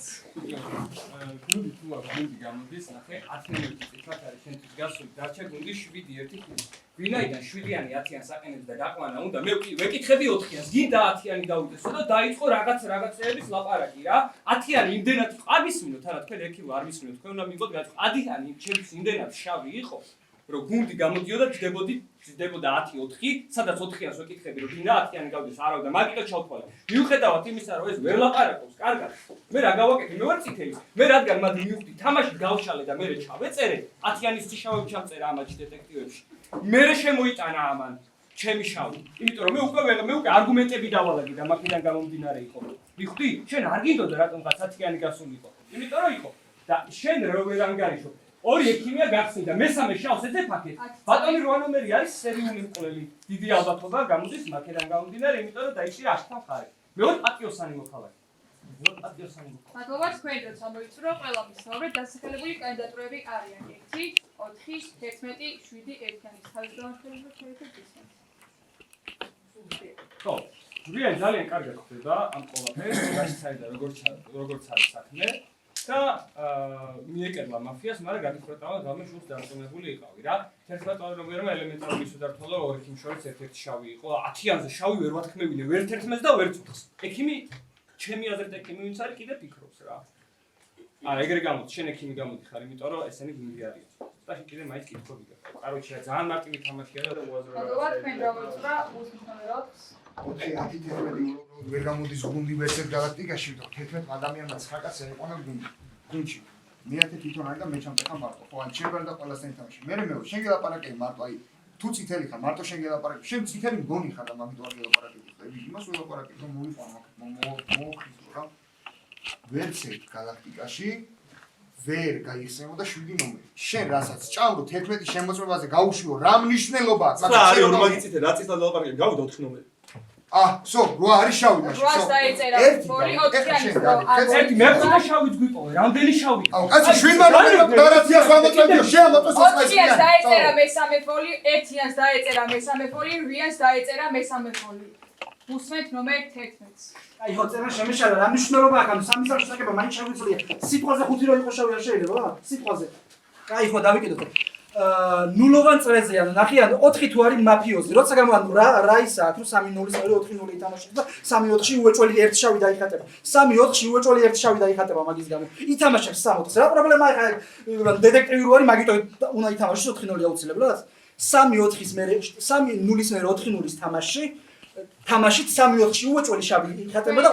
გუნდი თუ აქვს გუნდი გამოდის ნახე 10 ნომერი წითლად არის შენთვის გასული დარჩა გუნდი 7-1-5. ვინაიდან 7-იანი 10-იანს აყენებს და გაყვანა უნდა მე ვეკითხები 4-იანს გინდა 10-იანი დაუდგესო და დაიწყო რაღაცეების ლაპარაკი რა 10-იანი იმდენად არ მისმინოთ არა თქვენ ექიმო არ მისმინოთ თქვენ უნდა მიგოთ გაწყო 10-იანი ჩემს იმდენად შავი იყო რომ გუნდი გამოდიოდა ჯდებოდა 10-4 სადაც 4-იანს ვეკითხები რომ გინდა 10-იანი გავდეს არავ და მაგიტო ჩავთვალე მიუხედავად იმისა რომ ეს ვერ ლაპარაკობს კარგად მე რა გავაკეთე მე ვარ წითელი მე რადგან მათ მივხვდი თამაში გავშალე და მე ჩავეწერე 10-იანის შავი ჩავწერა ამაჩი დეტექტივებში მე შემოიტანა ამან ჩემი შავი. იმიტომ რომ მე უკვე არგუმენტები დავალაგე და მაგიდან გამომდინარე იყო. მიხვდი? შენ არ გინდოდა რატომ 10-იანი გასულიყო. იმიტომ რომ იყო და შენ რო ვერ ანგარიშო. ორი ექიმია გახსნი და მესამე შავს ეძებაქეთ. ბატონი 8 ნომერი არის სერიული მკვლელი. დიდი ალბათობა გამოდის მაგიდან გამომდინარე, იმიტომ რომ დაიჭირა 10-თან ხარი. მე ვარ პატიოსანი მოქალაქე. მადლობა თქვენ როცა მოიწურო ყველა მისაუბრეთ დასახელებული კანდიდატურები არიან 1, 4, 11, 7, 1-იანი თავისდამარხებულება შეიძლება გისმენთ. ხო, ჯვრიან ძალიან კარგად ხდება ამ ყველაფერს, გასცაიდა როგორც არის საქმე და მიეკერლა მაფიას, მაგრამ გადახრეტავა გამე შულს დარწმუნებული იყავი რა. თერთმეტ რომ ელემენტარული სუდართოლა ორი ექიმის შორის ერთ-ერთი შავი იყო. 10-იანზე შავი ვერ ვათქმევინე, ვერ 11-ს და ვერ 4-ს. ექიმი ჩემი აზრით ექიმი ვინც არის კიდე ფიქრობს რა. არა, ეგრე გამოდი, შენ ექიმი გამოდი ხარ, იმიტომ რომ ესენი გუნდი არიან. და კიდე მაინც კითხვები გაქვს. კაროჩე ძალიან მარტივი თამაშია და უაზრო რაღაცა. მადლობა თქვენ გამოიწურა უსმენთ ნომერ 4 10-11 ვერ გამოდის გუნდი ვერსეთ გალაქტიკაში, ვიდრე 11 ადამიანმა 9 კაცი ეყონა გუნდში. მე 10 თვითონ არის და მე ჩამტეხა მარტო. ხო, ან ჩემ და ყველასთან თამაში. მე შენ გელაპარაკე მარტო, აი თუ წითელი ხარ, მარტო შენ გელაპარაკე. შენ წითელი მგონი ხარ და მაგით ვარ გელაპარაკე. იმას ველაპარაკე, რომ მოვიყვანო, მოვხიზო რა. ვერცეთ გალაქტიკაში ვერ გაიხსენებოდა 7 ნომერი. შენ რასაც ჭამრო 11 შემოწმებაზე გაუშვიო, რა მნიშვნელობა აქვს? რა არის რომ მაგით წითელი, რა წითელი ლაპარაკი, გავიდა 4 ნომერი. სო, 8 არის შავი მაშინ. 8-ს დაეწერა, ფოლი 4-იანის და ერთი მე შავიც გვიპოვე, რამდენი შავი? კაცი 7 ნომერი დარაცია სამოწმებია, შეამოწმოს 4-იანს დაეწერა მესამე ფოლი, 1-იანს დაეწერა მესამე ფოლი, 8-იანს დაეწერა მესამე ფოლი. უსმენთ ნომერ 11-ს. აი ხო წერა შემეშალა რა მნიშვნელობა აქვს ამ სამი სახის შეკება მაინც შეგვიძლია სიტყვაზე 5 რო იყოს შავი არ შეიძლება სიტყვაზე აი ხო დავიკიდოთ ნულოვან წრეზე ანუ ნახიან 4 თუ არის მაფიოზი როცა გამოვანო რა ისა აქვს 3-0 4-0 ითამაშებს და 3-4-ში უეჭველი 1 შავი დაიხატება 3-4-ში უეჭველი 1 შავი დაიხატება მაგის გამო ითამაშებს 3-4-ს რა პრობლემაა ხა დეტექტივი რო არის მაგიტო უნდა ითამაშოს 4-0 აუცილებლად 3-4-ის მე 3-0-ის მე 4-0-ის თამაშით 3-4-ში უეჭველი შავი იხატება და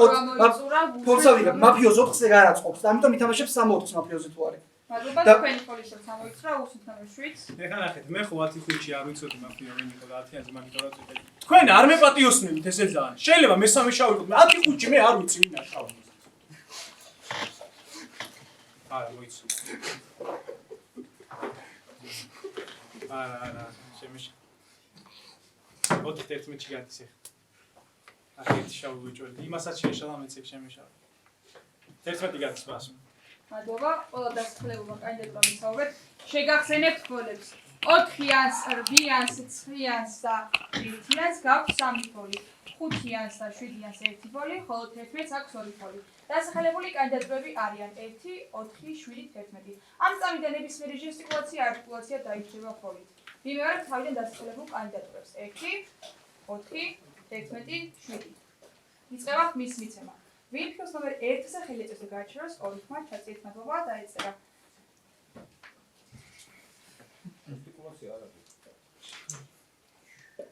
ფოლსავიღებ მაფიოზ 4-ზე გარაცხობს და ამიტომ ითამაშებს 3-4-ს მაფიოზი თუ არის მადლობა თქვენი ფოლიშო გამოიწრა უსმენთ ნომერ 7-ს ეხლა ნახეთ მე ხო 10-5-ში არ ვიცოდი მაფია ვინ იყო და 10-იანზე მაგით რა წითელი თქვენ არ მეპატიოსნებით ესე ძალიან შეიძლება მესამე შავი იყო 10-5-ში მე არ ვიცი ვინ არის შავი არა მოიცი არა შემიშ 4-11-ში გადის ეხლა ახეთ შავი ვიჭველი იმასაც შეშალა მეც ეგ შემიშალა 11 გადის ბას მადლობა ყველა დასახელებულმა კანდიდატმა მისაუბრეთ შეგახსენებთ ფოლებს 4-იანს 8-იანს 9-იანს და 1-იანს გაქვს 3 ფოლი 5-იანს და 7-იანს 1 ფოლი, ხოლო 11-ს აქვს 2 ფოლი. დასახელებული კანდიდატურები არიან 1, 4, 7, 11. ამ წამიდან ნებისმიერი ჟესტიკულაცია არტიკულაცია დაიჭრება ფოლით. მიმევარებ თავიდან დასახელებულ კანდიდატურებს 1, 4, 11, 7. იწყება ხმის მიცემა. ვინ ფიქრობს ნომერ 1-ზე ხელი ეწესო გააჩეროს 2 ხმა ჩაწიეთ მადლობა დაეწერა.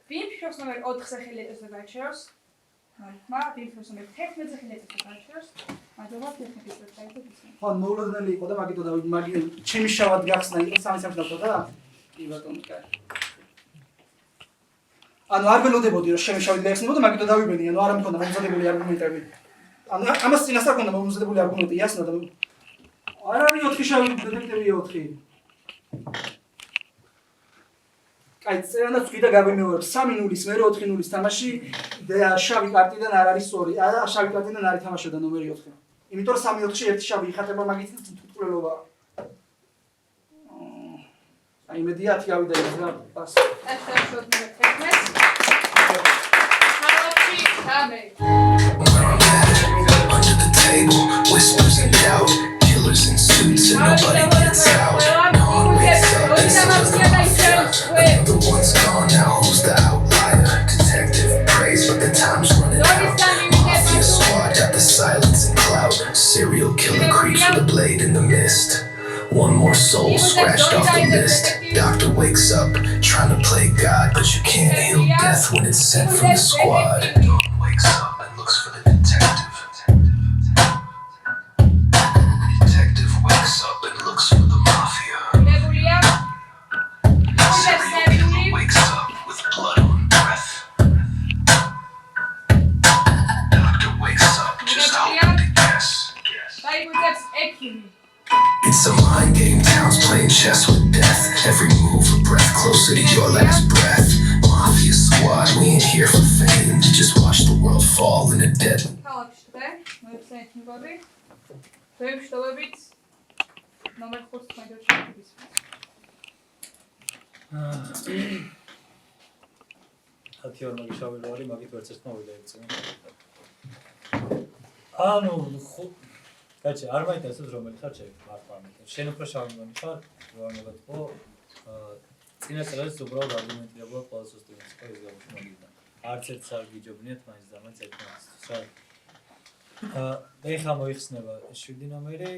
ვინ ფიქრობს ნომერ 4-ზე ხელი ეწესო გააჩეროს 0 ხმა, ვინ ფიქრობს ნომერ 11-ზე ხელი ეწესო გააჩეროს მადლობა 11-ის დაიწერა. ხო, მოულოდნელი იყო და მაგითო დავით, ჩემი შავად გახსნა იყო 3-3 და კი ბატონო, კაი. ანუ არ ველოდებოდი რომ ჩემი შავი გაიხსნებოდა, მაგითო დავიბედი, ანუ არ მქონდა მომზადებული არგუმენტები. ანუ ამას წინასწარ მქონდა მომზადებული არგუმენტი იასნა და არ არის 4 შავი დეტექტივია 4. კაი, წერანაც ვიდა გამიმეორებ 3-0-ის, მე 4-0-ის თამაში და შავი კარტიდან არ არის 2. შავი კარტიდან არ ითამაშებდა ნომერი 4. იმიტომ რომ 3-4-ში ერთი შავი იხატება მაგით თვითმკვლელობა. აი მედია 10 ავიდა ის რა პას. Under the table, whispers and doubt, killers in suits and nobody gets out. No one wakes up, the one's gone, now who's the outlier? Detective prays, but the time's running out. Mafia squad got the silence and clout. Serial killer creeps with a blade in the mist. One more soul scratched off the list. Doctor wakes up, trying to play God, but you can't heal death when it's sent from the squad. Dawn wakes up and looks for the detective. Detective wakes up and looks for the mafia. Serial killer wakes up with blood on breath. Doctor wakes up just hoping to guess. It's a mind game, town's playing chess with death. Every move a breath closer to your last breath. Mafia squad, we ain't here for fame. You just watch the world fall in a dead. Ათიორ მაგიშავი რო არის, მაგით ვერც ერთმა ვიდაიქცე. ანუ კაჩი, არ მაინტერესებს რომელი ხარ ჩემი მართლა ამიტომ. შენ უფრო შავი მგონი ხარ, რომ მოგეთქო წინა წელს უბრალოდ არგუმენტირებულა ყველა სისტემის ყველა გამოსმოგიდა. არც ერთს არ გიჯობნიათ მაინც და მაინც ერთმანეთს. ეხლა მოიხსნება 7 ნომერი,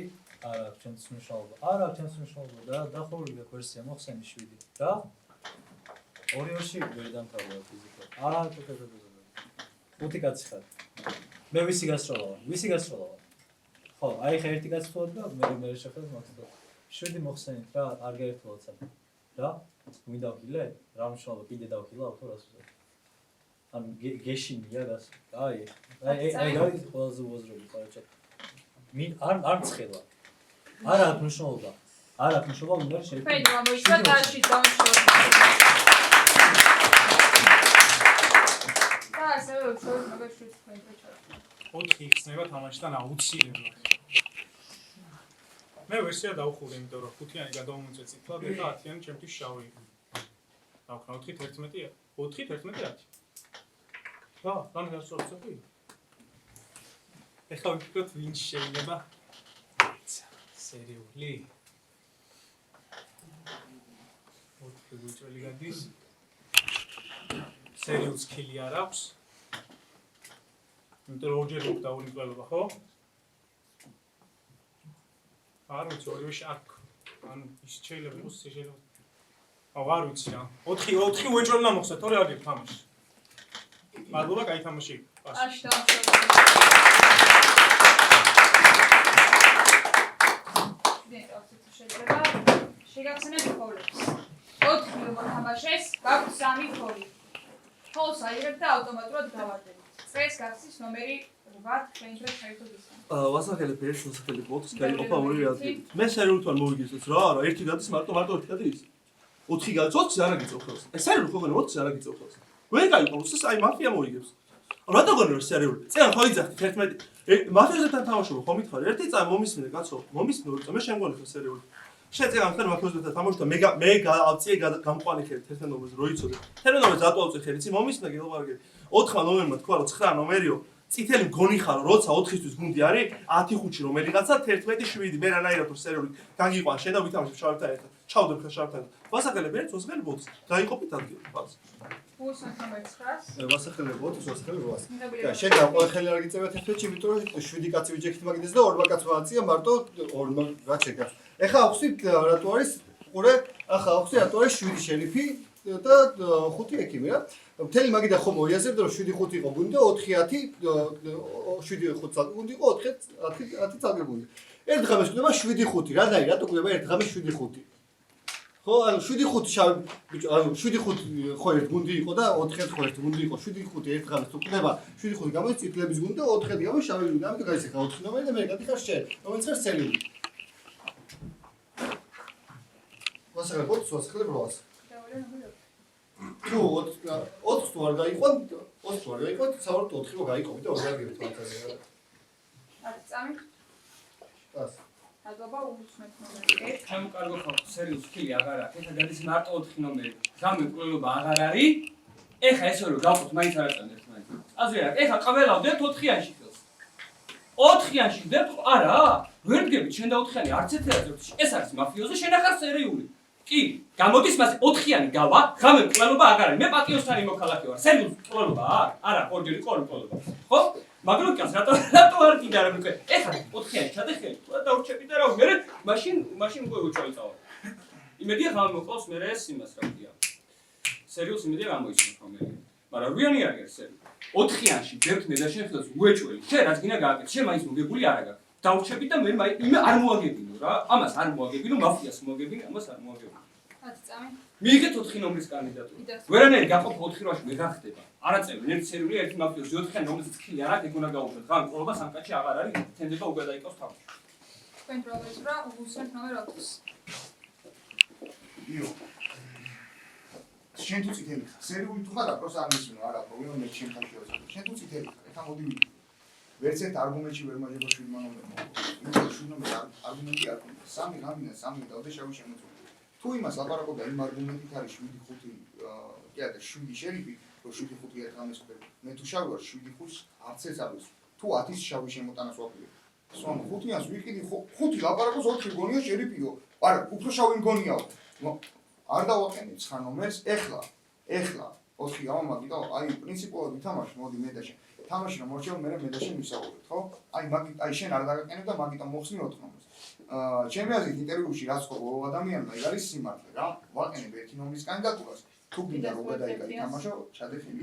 არ აქვს ჩემს მნიშვნელობა. არ აქვს ჩემს მნიშვნელობა და დახურული ვერსია მოხსენი 7. რა? 2-2-ში ვერ დამთავრდა ფიზიკა. ხუთი კაცი ხარ. მე ვისი გასროლა? ვისი გასროლა? ხო, აი ხა ერთი კაცი ხარ და მე შეხედავ მაგას. 7 მოხსენით რა, არ გაერთოლა ცა. რა? ვინ დავკილე? რა მნიშვნელობა კიდე დავკილა ხო რას უზარ? ანუ გეშინია გას. აი რა ის ყველაზე უაზროები ხარჩა. მინ არ მცხელა. არ აქვს მნიშვნელობა. არ აქვს მნიშვნელობა, უნდა შეიძლება. ფეიდ გამოიშვა დაში დავშორდა. და ასევე უშუალოდ მაგას შევწყვეტ ფეიდროჩა. 4 იხსნება თამაშიდან აუცილებლად. მე ვერსია დავხურე, იმიტომ რომ 5-იანი გადავამოწე წითლად და 10-იანი ჩემთვის შავი იყო. დავქნა 4-11-ია. 4-11-10. რა, რამე გასწორწები? ეხლა ვფიქრობ ვინ შეიძლება სერიული. 4 გუჭველი გადის. სერიულს ქილი არ აქვს. იმიტომ რომ ორჯერ მოკდა ორი მკვლელობა, ხო? არ ვიცი, ორივე შარკ. ანუ ის შეიძლება იყოს, შეიძლება. არ ვიცი რა. 4 უეჭველი უნდა მოხსნათ, თორე არ გეთამაში. მადლობა, კაი თამაში. აშტა. შეიძლება შეგახსენებთ ფოლებს. 4 მოთამაშეს, გაქვს 3 ფოლი. ფოლს აიღებთ და ავტომატურად გავარდებთ. წეს გახსნის ნომერი 8 ჩვენთვის საერთოდ ისაა. ვასახელებ ერთ ვასახელებ 4-ს, გაიყოფა ორი რაზმით. მე სერიულთან მოვიგისოთ რა, ერთი გადის მარტო ერთი გადის. 4 გადის, 4-ს არ აგიწევხოს. აი სერიული ხო გონი 4-ს არ აგიწევხოს. ვერ გაიყოფოს, აი მაფია მოიგებს. რატო გონი რომ სერიული? წინ ხო იძახით 11 მაფიოზებთან თამაშობ, ხო მითხარ? ერთი წამი მომისმინე კაცო, მომისმინე, მე შენ მგონი ხო სერიული. შენ წინ ამხარ მაფიოზებთან თამაშობ და მე ავწიე გამყვანი ხელი 11 ნომერზე, რო იცოდე. 11 ნომერზე ატუავწე ხელი, ცი მომისმინე გელაპარაკე. 4 ნომერმა თქვა რომ 9 ნომერიო წითელი მგონი ხარო, როცა 4-ისთვის გუნდი არის 10-5 რომელიღაცა 11-7 მე რანაირად რომ სერიული გაგიყვან შენ და ვითამაშებ შავებთან ერთად. ჩავდებ ხა შავებთან. ვასახელებ ერთ ვასახელებ 4-ს. გაიყოფით ადგილი. ბას. უსან ნომერ 9-ს. ვასახელებ 4-ს, ვასახელებ 8-ს. და შენ გამოხელი არ გიწევათ ერთში, იმიტომ რომ 7 კაცი ვიჯექით მაგიდეს და 2 კაცი ვაწია მარტო 2 რაც ეკა. ეხა აღვსით რატო არის ყურე, ახლა აღვსით რატო არის 7 შერიფი და 5 ექიმი რა. მთელი მაგიდა ხომ მოიაზრებდა რომ 7-5 იყო გუნდი და 4-10 7-5 წალ გუნდი იყო 4-10 წალ გუნდი. ერთ ღამეს გვდება 7-5, რანაირად რატო გვდება ერთ ღამეს 7-5? ხო, ანუ 7-5 შავი ბიჭო, ანუ 7-5 ხო ერთ გუნდი იყო და 4-10 ხო ერთ გუნდი იყო. 7-5 ერთ ღამეს თუ გვდება 7-5 გამოდის წითლების გუნდი და 4-10 გამოდის შავი გუნდი. ამიტომ გაიცეხა 4 ნომერი და მე გადიხარ შენ. რომელიც ხარ სერიული. ვასახელებ 4-ს, ვასახელებ 8-ს. თუ 4-ს თუ არ გაიყვან, 4-ს თუ არ გაიყვან, საერთოდ 4-ი რო გაიყვი და 2 აგები თვალსაზე რა. არის წამი. დას. აბა უსმეთ ნომერი 1. ჩემ კარგო ხალხო სერიოზ ხილი აღარ აქვს. ეხლა გადის მარტო 4 ნომერი. გამე კვლელობა აღარ არის. ეხლა ესე რომ გავყოთ მაინც არ აწანდეთ მაინც. აზრი არა, ეხლა ყველავდეთ 4-იანში ხელს. 4-იანში დებთ? არა. ვერ დგებით შენ და 4-იანი არც ერთი არ ძლებს. ეს არის მაფიოზი, შენ ახარ სერიული. კი, გამოდის მას 4-იანი გავა, ღამე კვლელობა აღარ არის. მე პატიოსანი მოქალაქე ვარ. სერიოზ კვლელობა არა, ორჯერი კვლელობა. ხო? მაგრამ კაც რატო არ კიდე არ მეკ. ეხლა 4-იანი ჩადეხელი. და დაურჩები და რა მე მაშინ უკვე უჩვეულწავა. იმედია ღამე მოყავს მე ეს იმას რა ქვია. სერიოზ იმედია გამოიცნო ხომელი. მაგრამ რიანი არის სერიოზ. 4-იანში დებთ მე და შენ ხელს უეჭველი. შენ რაც გინდა გააკეთე, შენ მაინც მოგებული არ აგაკ. დაურჩები და მე იმე არ მოაგებინო რა. ამას არ მოაგებინო, მაფიას მოაგებინო, ამას არ მოაგებინო. 10 წამი. მიიღეთ 4 ნომრის კანდიდატურა. ვერანაირი გაყოფ 4 რვაში ვერ გახდება. არაწევრი ერთი სერიული ერთი მაფიოზი 4-იანი რომელიც ხილი არ აქვს ეგ უნდა გაუშვათ. ღამე ყოლობა სამკაცში აღარ არის, თენდება უკვე დაიკავს თავში. თქვენ პროგრესურა უსმეთ ნომერ 4-ს. იო. შენ თუ წითელი ხარ, სერიული თუ ხარ, აპროს არ მისმინო, არა, პრობლემა მე შენ ხარ შევაწყო. შენ თუ წითელი ხარ, ეხა მოდი ვიდე. ვერც ერთ არგუმენტში ვერ მაჟება 7 ნომერი მოყვა. იმიტომ 7 ნომერი არგუმენტი არ ქონდა. 3 ღამენა 3 დავდე შავი შემოწმული. თუ იმას ლაპარაკობდა იმ არგუმენტით არის 7-5 კი არა 7 შერიფი, რომ 7-5 ერთ ღამეს ხდება. მე თუ შავი ვარ 7-5-ს არც ეს არის. თუ 10-ის შავი შემოტანას ვაკვირებ. სვამ 5-იანს ვიყიდი 5 ლაპარაკობს 4 გონია შერიფიო. არა, უფრო შავი მგონიაო. არ დავაყენე 9 ნომერს, ეხლა 4 გამომაგი და აი პრინციპულად ვითამაშ, მოდი მე და შენ. თამაში რომ მორჩევ მე და შენ ვისაუბრეთ, ხო? აი შენ არ დაგაყენებ და მაგიტომ მოხსნი 4 ნომერს. ჩემი აზრით ინტერვიუში რაც ხო ადამიანმა ეგ არის სიმართლე რა. ვაყენებ ერთი ნომრის კანდიდატურას. თუ გინდა რომ გადაიგა ითამაშო, ჩადეხილი.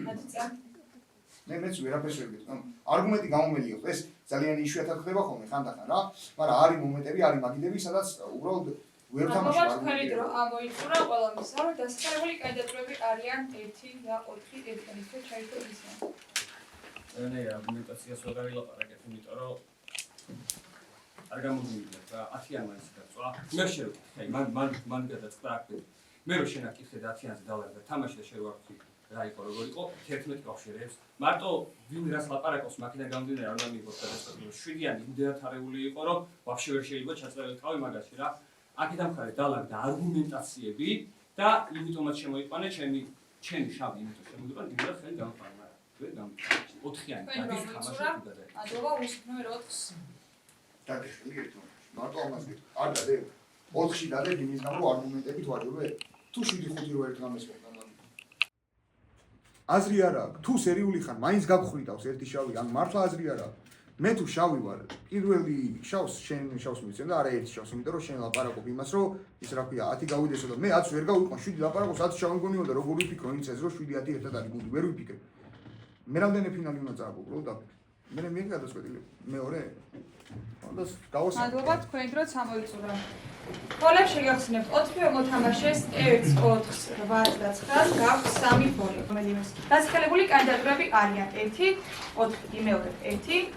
მეც ვერაფერს ვერ გეტყვი. არგუმენტი გამომელიოთ. ეს ძალიან იშვიათად ხდება ხოლმე ხანდახან რა. მაგრამ არის მომენტები, არის მაგიდები, სადაც უბრალოდ ვერ თამაშობ არგუმენტი. თქვენ რომ ამოიწურა ყველა მისა, რომ დასახელებული კანდიდატურები არიან 1 და 4 ერთმანეთთან ჩაითო ისინი. ნე არგუმენტაციას ვერ გავილაპარაკეთ, იმიტომ რომ არ გამოდივიდნენ რა 10-იან მაინც გაწვა. მე შევკითხე, მან გადაწყდა აქ. მე რო შენ აკითხე და 10-იანზე დავერდა თამაში და შევარქვი რა იყო როგორ იყო 11 კავშირებს. მარტო ვინ რას ლაპარაკობს მაგიდან გამომდინარე არ უნდა მიიღოს გადაწყვეტილება. 7-იანი იმდენად არეული იყო რომ ვაფშე ვერ შეიძლება ჩაწერილიყავი მაგაში რა. აქედან მხარე დალაგდა არგუმენტაციები და იმიტომაც შემოიყვანე ჩემი შავი იმიტომ შემოიყვანე იმედა ხელი გამყარა. ვერ გამიყარა. 4-იანი გადის თამაში გადადა. ადრობა უსმეთ ნომერ 4-ს. დაგეხილი ერთ ნომერში. მარტო ამას გეტყვი. არ დადე 4-ში დადე იმის გამო არგუმენტებით ვაჯობე. თუ 7-5 რო ერთ ღამეს მოყვა. აზრი არ აქვს. თუ სერიული ხარ, მაინც გაგხრიტავს ერთი შავი, ან მართლა აზრი არ აქვს. მე თუ შავი ვარ, პირველი შავს შენ შავს მიცემ და არა ერთი შავს, იმიტომ რომ შენ ლაპარაკობ იმას, რომ ის რა ქვია, 10 გავიდესო და მე 10 ვერ გავიყვან, 7 ლაპარაკობს, 10 შავი მგონიო და როგორ ვიფიქრო ის ეს რომ 7-10 ერთად არის გუნდი, ვერ ვიფიქრე. მე რამდენი ფინალი უნდა წააგო, უბრალოდ დაფიქრე. მე მიიღე გადაწყვეტილება. მეორე. და გავასწავლე. მადლობა თქვენი დროც ამოიწურა. ფოლებს შეგახსენებთ 4 მოთამაშეს 1, 4, 8 და 9-ს გაქვს 3 ფოლი. რომელიმეს დასახელებული კანდიდატურები არიან 1, 4, იმეორე 1,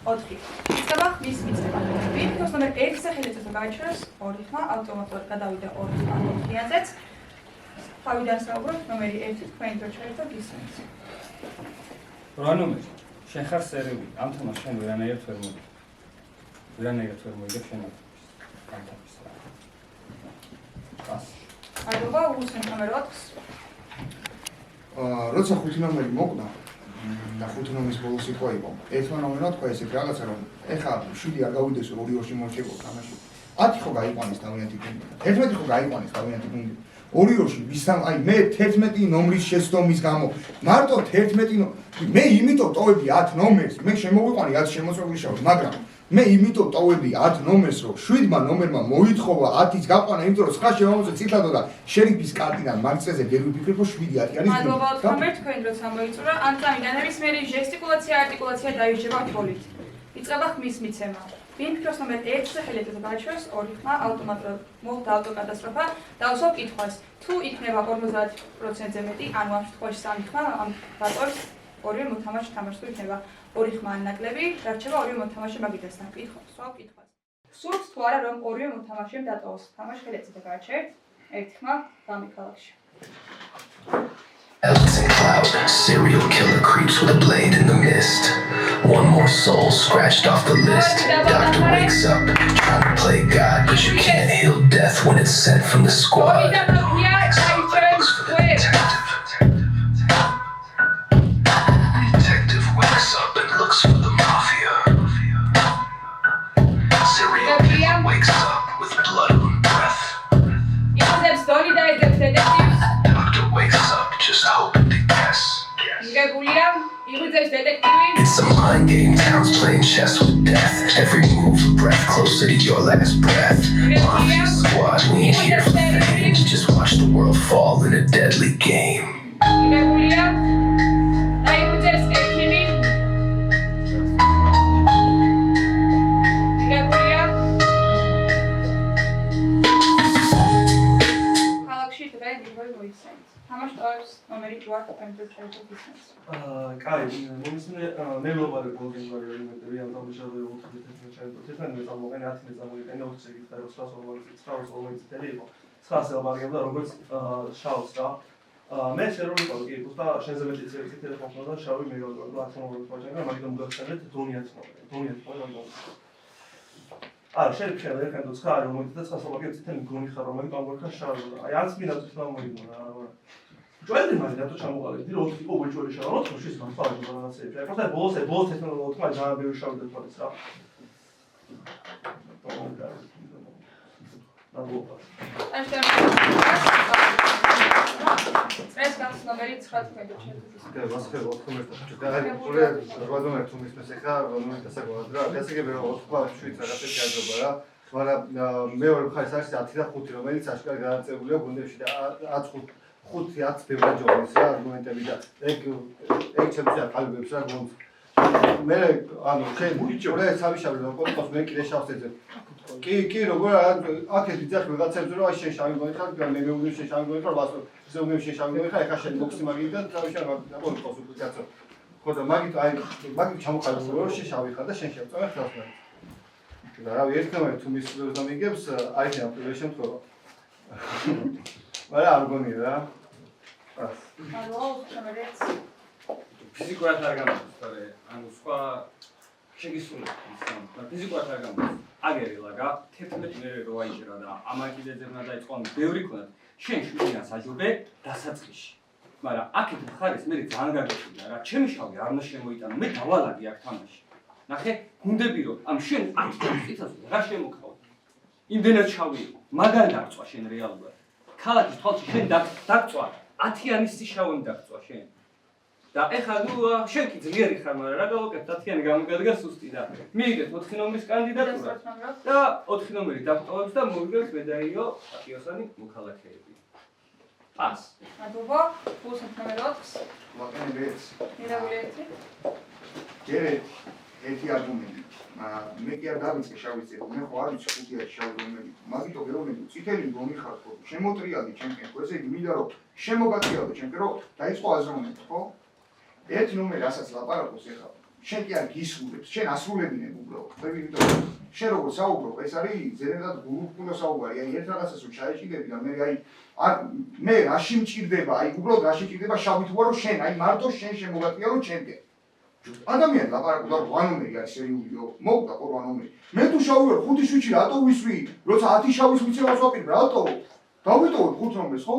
4. იწება ხმის მიწებები. თქოს ნომერ 1-ზე ხელით გააჩეროს 2 ხმა ავტომატურად გადავიდა 2 ხმა 4-იანზეც. თავიდან საუბრობთ ნომერი 1 თქვენი დრო ჩაერთო გისმენთ. რა ნომერი? შენ ხარ სერიული. ამ თამაშს შენ ვერანაირად ვერ მოიგებ. ვერანაირად ვერ მოიგებ შენ ამ თამაშს. ას. ადრობა უსმენ ნომერ 4-ს. როცა 5 ნომერი მოკდა და 5 ნომრის ბოლო სიტყვა იყო. ერთმა ნომერმა თქვა ესეთ რაღაცა რომ ეხა 7 არ გავიდეს 2-2-ში მორჩებო თამაში. 10 ხო გაიყვანეს თავიანთი გუნდი. 11 ხო გაიყვანეს თავიანთი გუნდი. 2-2-ში ვისამ აი მე 11 ნომრის შეცდომის გამო მარტო 11 მე იმიტომ ტოვები 10 ნომერს, მე შემოვიყვანი 10 შემოწმებული შავი, მაგრამ მე იმიტომ ტოვები 10 ნომერს, რომ 7-მა ნომერმა მოითხოვა 10-ის გაყვანა, იმიტომ რომ სხვა შემოვიწყე ციტადო და შერიფის კარტიდან მაგწეზე ვერ ვიფიქრებ, რომ 7-10-იანი მადლობა თქვენ თქვენ დროს ამოიწურა. ამ წამიდან ნებისმიერი ჟესტიკულაცია, არტიკულაცია დაიჯება თვალით. იწყება ხმის მიცემა. ვინ ფიქრობს ნომერ 1-ზე ხელით გააჩვენოს 2 ხმა ავტომატურად მოხდა ავტოკატასტროფა დავსვავ კითხვას. თუ იქნება 50%-ზე მეტი, ანუ ამ შემთხვევაში 3 ხმა ამ ბატონს ორივე მოთამაშე თამაშს თუ იქნება 2 ხმა ან ნაკლები, დარჩება ორივე მოთამაშე მაგიდასთან. სვავ კითხვას. სურთ თუ არა რომ ორივე მოთამაშემ დატოვოს თამაში ხელით გააჩერეთ 1 ხმა გამი ქალაქში. Elements in cloud, serial killer creeps with a blade in the mist. One more soul scratched off the list. Doctor wakes up, trying to play God, but you can't heal death when it's sent from the squad. Detective wakes up and looks for the mafia. Serial killer wakes up with blood on breath. Doctor wakes up just hoping to guess. It's a mind game, towns playing chess with death. Every move a breath closer to your last breath. Mafia squad, we ain't here for fame. Just watch the world fall in a deadly game. თამაშ ტოვებს ნომერი 8 პენტებს ისმის. კაი, მომისმენე მე ვიყავი გოლდენ ვარიანტები ამ დამჟავე 4-11 წამოვყენე 10 წამოვიყენე 20 გითხრა რომ 940 წელი იყო. 900 ლაბარგებდა როგორც შავს რა. მე შეროვიყავი კი, უბრალოდ შენზე მეტი ტელეფონი და შავი მე ვიყავი 10 ვაჭანკა, მაგრამ მოგახსენეთ დონიაც მოვიდა. არა, შეიძლება ერთხელ თუ ცხარი რომ მოიცა 900 ლაბარგები წითელი გონი ხარ რომ მაგით ამბობ ხარ შავი. აი არც მინდა თუ მომიგონა რა. Joel mai dato chamuale, di rotto tipo quel giorno c'era rotto, ci sono fatto una serie. Cioè, forse boss tecnologico, ma già avevo scelto del forza. La boba. ეს გამოსნობელი 9 თქვენდ შეგვიძლია. და მასხება 4 და აი ყურე რვადომერ თუ მისმეს ახლა რომელიც დასაკვირად რა გასაგები რომ 4 შვიცა რაღაცა შეაძობა რა მაგრამ მეორე მხარეს არის 10 და 5 რომელიც აშკარად გადაწებულია გუნდებში და 5-10 ბევრჯოლის რა არგუმენტები და ეგ ჩემს ახალბებს რა გონს მე ანუ ჩვენ ყურე სამშაბლო რომ კონტოს მე კიდე შავს ეძებ კი როგორ აქეთ იძახ ვიღაცებს რომ აი შენ შავი მოიხარ მე მეუბნები შენ შავი მოიხარ ვასო ზოგადად შენ შავი მოიხარ ეხა შენ ბოქსი მაგიდან სამშაბლო და კონტოს უკაცო ხო და მაგით აი მაგით ჩამოყალიბე რომ შენ შავი ხარ და შენ შევწავე ხელს მე და რა ერთმანეთს თუ მისულებს და მიგებს აი ამ პირველ შემთხვევა მაგრამ არ გონია რა ფიზიკურად არ გამოდის, თორე ანუ სხვა შეგისურვება ისაა. ფიზიკურად არ გამოდის. აგერილა გა 11 მერე რო აიჭრა და ამაკიდეზე უნდა დაიწყო, ანუ ბევრი ქონდა. შენ 7-იან საჯობე დასაწყისში. მაგრამ აქეთ მხარეს მე ძალიან გაგეშინდა რა. ჩემი შავი არ უნდა შემოიტანო, მე დავალაგე აქ თამაში. ნახე, გუნდები რომ ამ შენ აქ წითელს რა შემოქავ. იმდენად შავი იყო. მაგარ დაწვა შენ რეალურად. ქალაქის თვალში შენ დაწვა 10-იანის შავი დაწვა შენ. და ეხლა ნუ შენ კი ძლიერი ხარ, მაგრამ რა გავაკეთე 10-იანი გამოგადგა სუსტი და მიიგეთ 4 ნომრის კანდიდატურა და 4 ნომერი დაგტოვებს და მოვიგებს მედაიო პატიოსანი მოქალაქეები. პას. მადლობა. გულსა ნომერ 4. ვაკენებს. მირაგულეთი. ჯერეთ ერთი არგუმენტი. მე კი არ დავიწყე შავი წელი. მე ხო არ ვიცი 5-იანი შავი რომელი. მაგიტო გეუბნები წითელი გონი ხარ ხო? შემოტრიალდი ჩემკენ. ესე იგი მინდა რომ შემოგატრიალდო ჩემკენ რომ დაიწყო აზროვნები, ხო? ერთი ნომერი ასაც ლაპარაკობს ეხლა. შენ კი არ გისურვებს, შენ ასრულებინებ უბრალოდ. ხები იმიტომ შენ როგორ საუბრობ, ეს არის ზედმეტად გულუბრყვილო საუბარი. აი ერთ რაღაცას რომ ჩაეჭიდები და მე აი არ მე რაში მჭირდება, აი უბრალოდ რაში მჭირდება შავი თუ არა შენ, აი მარტო შენ შემოგატრიალო ჩემკენ. ადამიანი ლაპარაკობს 8 ნომერი არის სერიულიო, მოვდა 8 ნომერი. მე თუ შავი ვარ 5 შვიჩი რატო ვისვი? როცა 10 შავის მიცემას ვაპირებ, რატო? დავიტოვებ 5 ნომერს, ხო?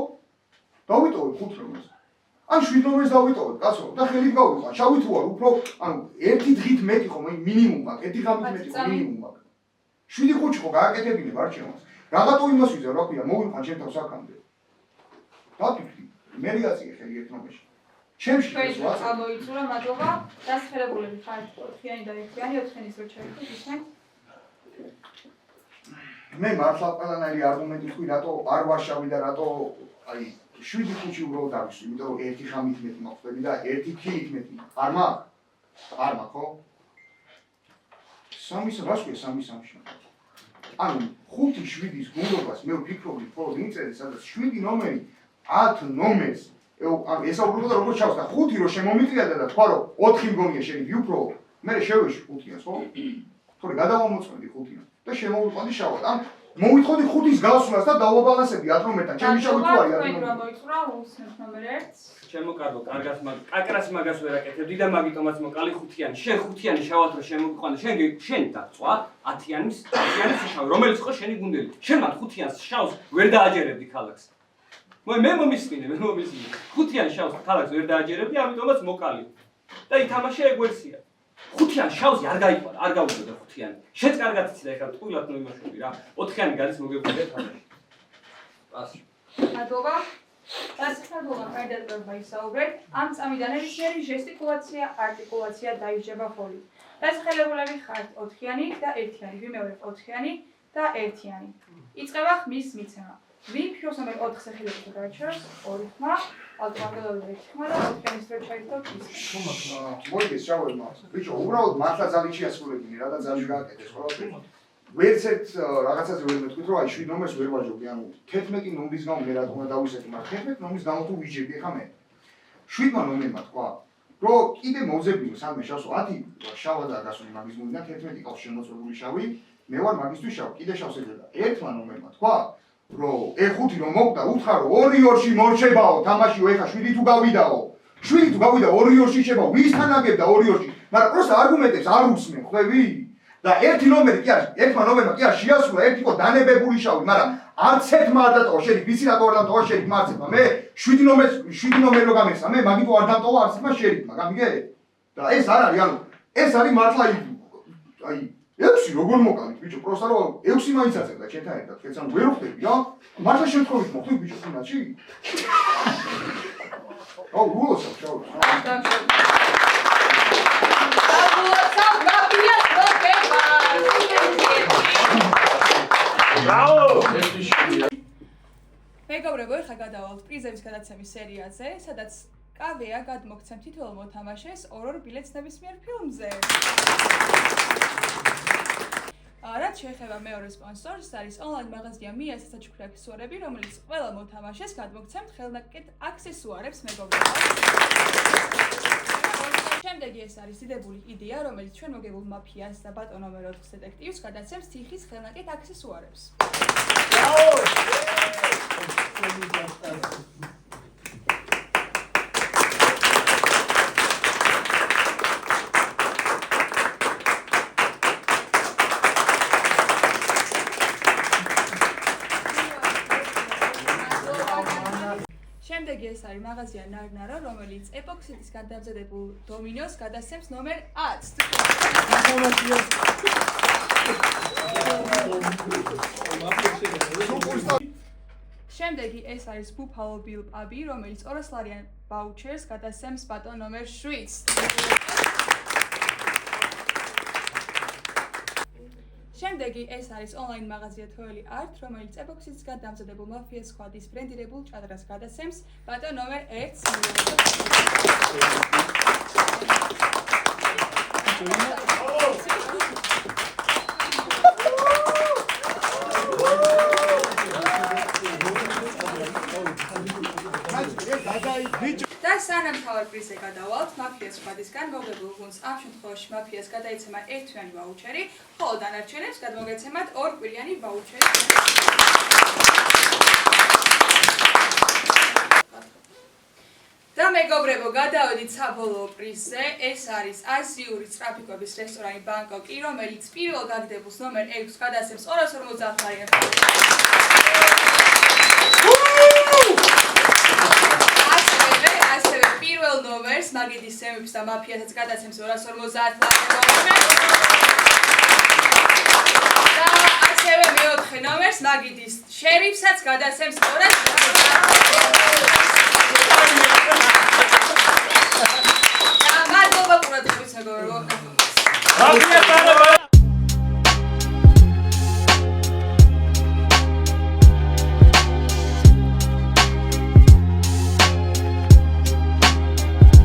დავიტოვებ 5 ნომერს. ან 7 ნომერს დავიტოვოთ, კაცო, და ხელით გავიყვან. შავით ვარ, უფრო, ანუ ერთი დღით მეტი ხომ, მინიმუმ აქვს, ერთი ღამით მეტი ხომ, მინიმუმ აქვს. 7 ხუთი ხო გააკეთებინებ არჩევანს. რაღაცო იმას ვიზარ, რა ქვია, მოვიყვან ჩემ თავს აქამდე. დაფიქრი, მე რეაქცია ხელი ერთ ნომერში. ჩემში ეს ვაცი. ამოიწურა, მადლობა. დასახელებულები ხართ ოთხიანი და ერთიანი, ოთხიანის რო ჩაიგდო ისმენ. მე მართლა ყველანაირი არგუმენტი თქვი, რატო არ ვარშავი და რატო აი 7 ხუთი უბრალოდ არის, იმიტომ რომ ერთი ღამით მეტი მაქვს და ერთი ქილით მეტი. არ მაქვს? არ მაქვს, ხო? სამის რას ქვია სამში? ანუ 5-7-ის გუნდობას მე ვფიქრობდი მხოლოდ იმ წელს, სადაც 7 ნომერი 10 ნომერს ანუ ესაუბრებოდა როგორ ჩავს და 5 რო შემომიწიადა და თქვა რომ 4 მგონია შენი ვიუფრო, მე შევეში 5-ს, ხო? თორე გადავამოწმენდი 5-ს და შემოვიყვანდი შავად. ან მოვითხოვდი 5-ის გასვლას და დავაბალანსებდი 10 ნომერთან. ჩემი შავი თუ არის 10 ნომერი. მოიწურა უსმენთ ნომერ 1-ს. ჩემო კარგო, კარგად კაკრას მაგას ვერ აკეთებდი და მაგიტომაც მოკალი 5-იანი. შენ 5-იანი შავად რო შემოვიყვანე, შენ დაწვა 10-яნის შავი, რომელიც ხო შენი გუნდელი. შენ მათ 5-იანს შავს ვერ დააჯერებდი ქალაქს. მე მომისმინე. 5-იანი შავს ქალაქს ვერ დააჯერებდი, ამიტომაც მოკალი. და ითამაშე ეგ ვერსია. 5-იანი შავზე არ გაიყვანა, არ გავუძოდა 5-იანი. შენც კარგად იცი და ეხლა ტყუილად მოიმაშობი რა. 4-იანი გადის მოგებულე თამაში. ასე. მადლობა. დასახელებულმა კანდიდატურებმა ისაუბრეთ. ამ წამიდან ნებისმიერი ჟესტიკულაცია, არტიკულაცია დაიჯება ხოლმე. დასახელებულები ხართ 4-იანი და 1-იანი, ვიმეორებ 4-იანი და 1-იანი. იწყება ხმის მიცემა. ვინ ფიქრობს ნომერ 4-ს ეხილებს გაჩერს? 2 ხმა, ალტერნატიული 1 ხმა და 4-яნის რო ჩაიგდოთ ის. მოიგეს შავებმა. ბიჭო, უბრალოდ მართლა ძალით შეასრულებინე რა და ძალით გააკეთეს ყველაფერი. ვერც ერთ რაღაცაზე ვერ მეთქვით რომ აი 7 ნომერს ვერ ვაჯობდი, ანუ 11 ნომრის გამო მე რატომ დავისეთი, მაგრამ 11 ნომრის გამო თუ ვიჯები ხა მე. 7 ნომერმა თქვა, რომ კიდე მოვზებინო სამე შავს 10 შავადაა გასული მაგის გუნდიდან 11 ყავს შემოწმებული შავი, მე ვარ მაგისთვის შავი, კიდე შავს ეძებდა. ერთმა ნომერმა თქვა, რომ E5 რომ მოვდა, უთხარო 2-2-ში მორჩებაო, თამაშიო ეხა 7 თუ გავიდაო. 7 თუ გავიდა 2-2-ში შეება, ვისთან აგებდა 2-2-ში, მაგრამ პროსტა არგუმენტებს არ უსმენ, ხვდები? და ერთი ნომერი კი არის, ერთმა ნომერმა კი არის შეასრულა, ერთი იყო დანებებული შავი, მაგრამ არც ერთმა არ დატოვა შერიფ, ისი რატო არ დატოვა შერიფ მარცებმა, მე 7 ნომერი რო გამეცა, მე მაგითო არ დატოვა არც ერთმა შერიფმა, გამიგე? და ეს არ არის, ანუ ეს არის მართლა აი 6 როგორ მოკალით ბიჭო, პროსტა რომ 6 მაინც აწევდა ჩემთან ერთად, ხეც ანუ ვერ ვხვდები რა? მართლა შემთხვევით მოხდი ბიჭო ფინალში? აუ, გულოსავ შავი. მეგობრებო, ეხლა გადავალთ პრიზების გადაცემის სერიაზე, სადაც კავეა გადმოგცემ თითოეულ მოთამაშეს 2 ბილეთს ნებისმიერ ფილმზე. რაც შეეხება მეორე სპონსორს, არის ონლაინ მაღაზია მია სასაჩუქრ აქსესუარები, რომელიც ყველა მოთამაშეს გადმოგცემთ ხელნაკეთ აქსესუარებს, მეგობრებო. შემდეგი ეს არის დიდებული იდეა, რომელიც ჩვენ მოგებულ მაფიას და ბატონ ნომერ 4-ს დეტექტივს გადაცემს თიხის ხელნაკეთ აქსესუარებს. შემდეგი ეს არის მაღაზია ნარნარო, რომელიც ეპოქსიდის გადამზადებულ დომინოს გადასცემს ნომერ 10-ს. შემდეგი ეს არის Buffalo Bill Pub, რომელიც 200 ლარიან ვაუჩერს გადასცემს ბატონ ნომერ 7-ს. შემდეგი ეს არის ონლაინ მაღაზია თოელი art, რომელიც ეპოქსიდისგან დამზადებულ მაფიას სკვადის ბრენდირებულ ჭადრას გადასცემს ბატონ ნომერ 1-ს. და სანამ თავარ პრიზზე გადავალთ, მაფიას სკვადისგან მოგებულ გუნდს ამ შემთხვევაში მაფიას გადაიცემა ერთთვიანი ვაუჩერი, ხოლო დანარჩენებს გადმოგეცემათ 2 კვირიანი ვაუჩერი. და მეგობრებო, გადავედით საბოლოო პრიზზე. ეს არის აზიური ტრაფიკობის რესტორანი ბანგკოკი, რომელიც პირველ გაგდებულს ნომერ 6-ს გადასცემს 250 ლარიან. ასევე მაგიდის სემიფს და მაფიასაც გადაცემს 250 ლარი. და ასევე მეოთხე ნომერს მაგიდის შერიფსაც გადაცემს 250 ლარი. და მადლობა ყურადღების მეგობრებო.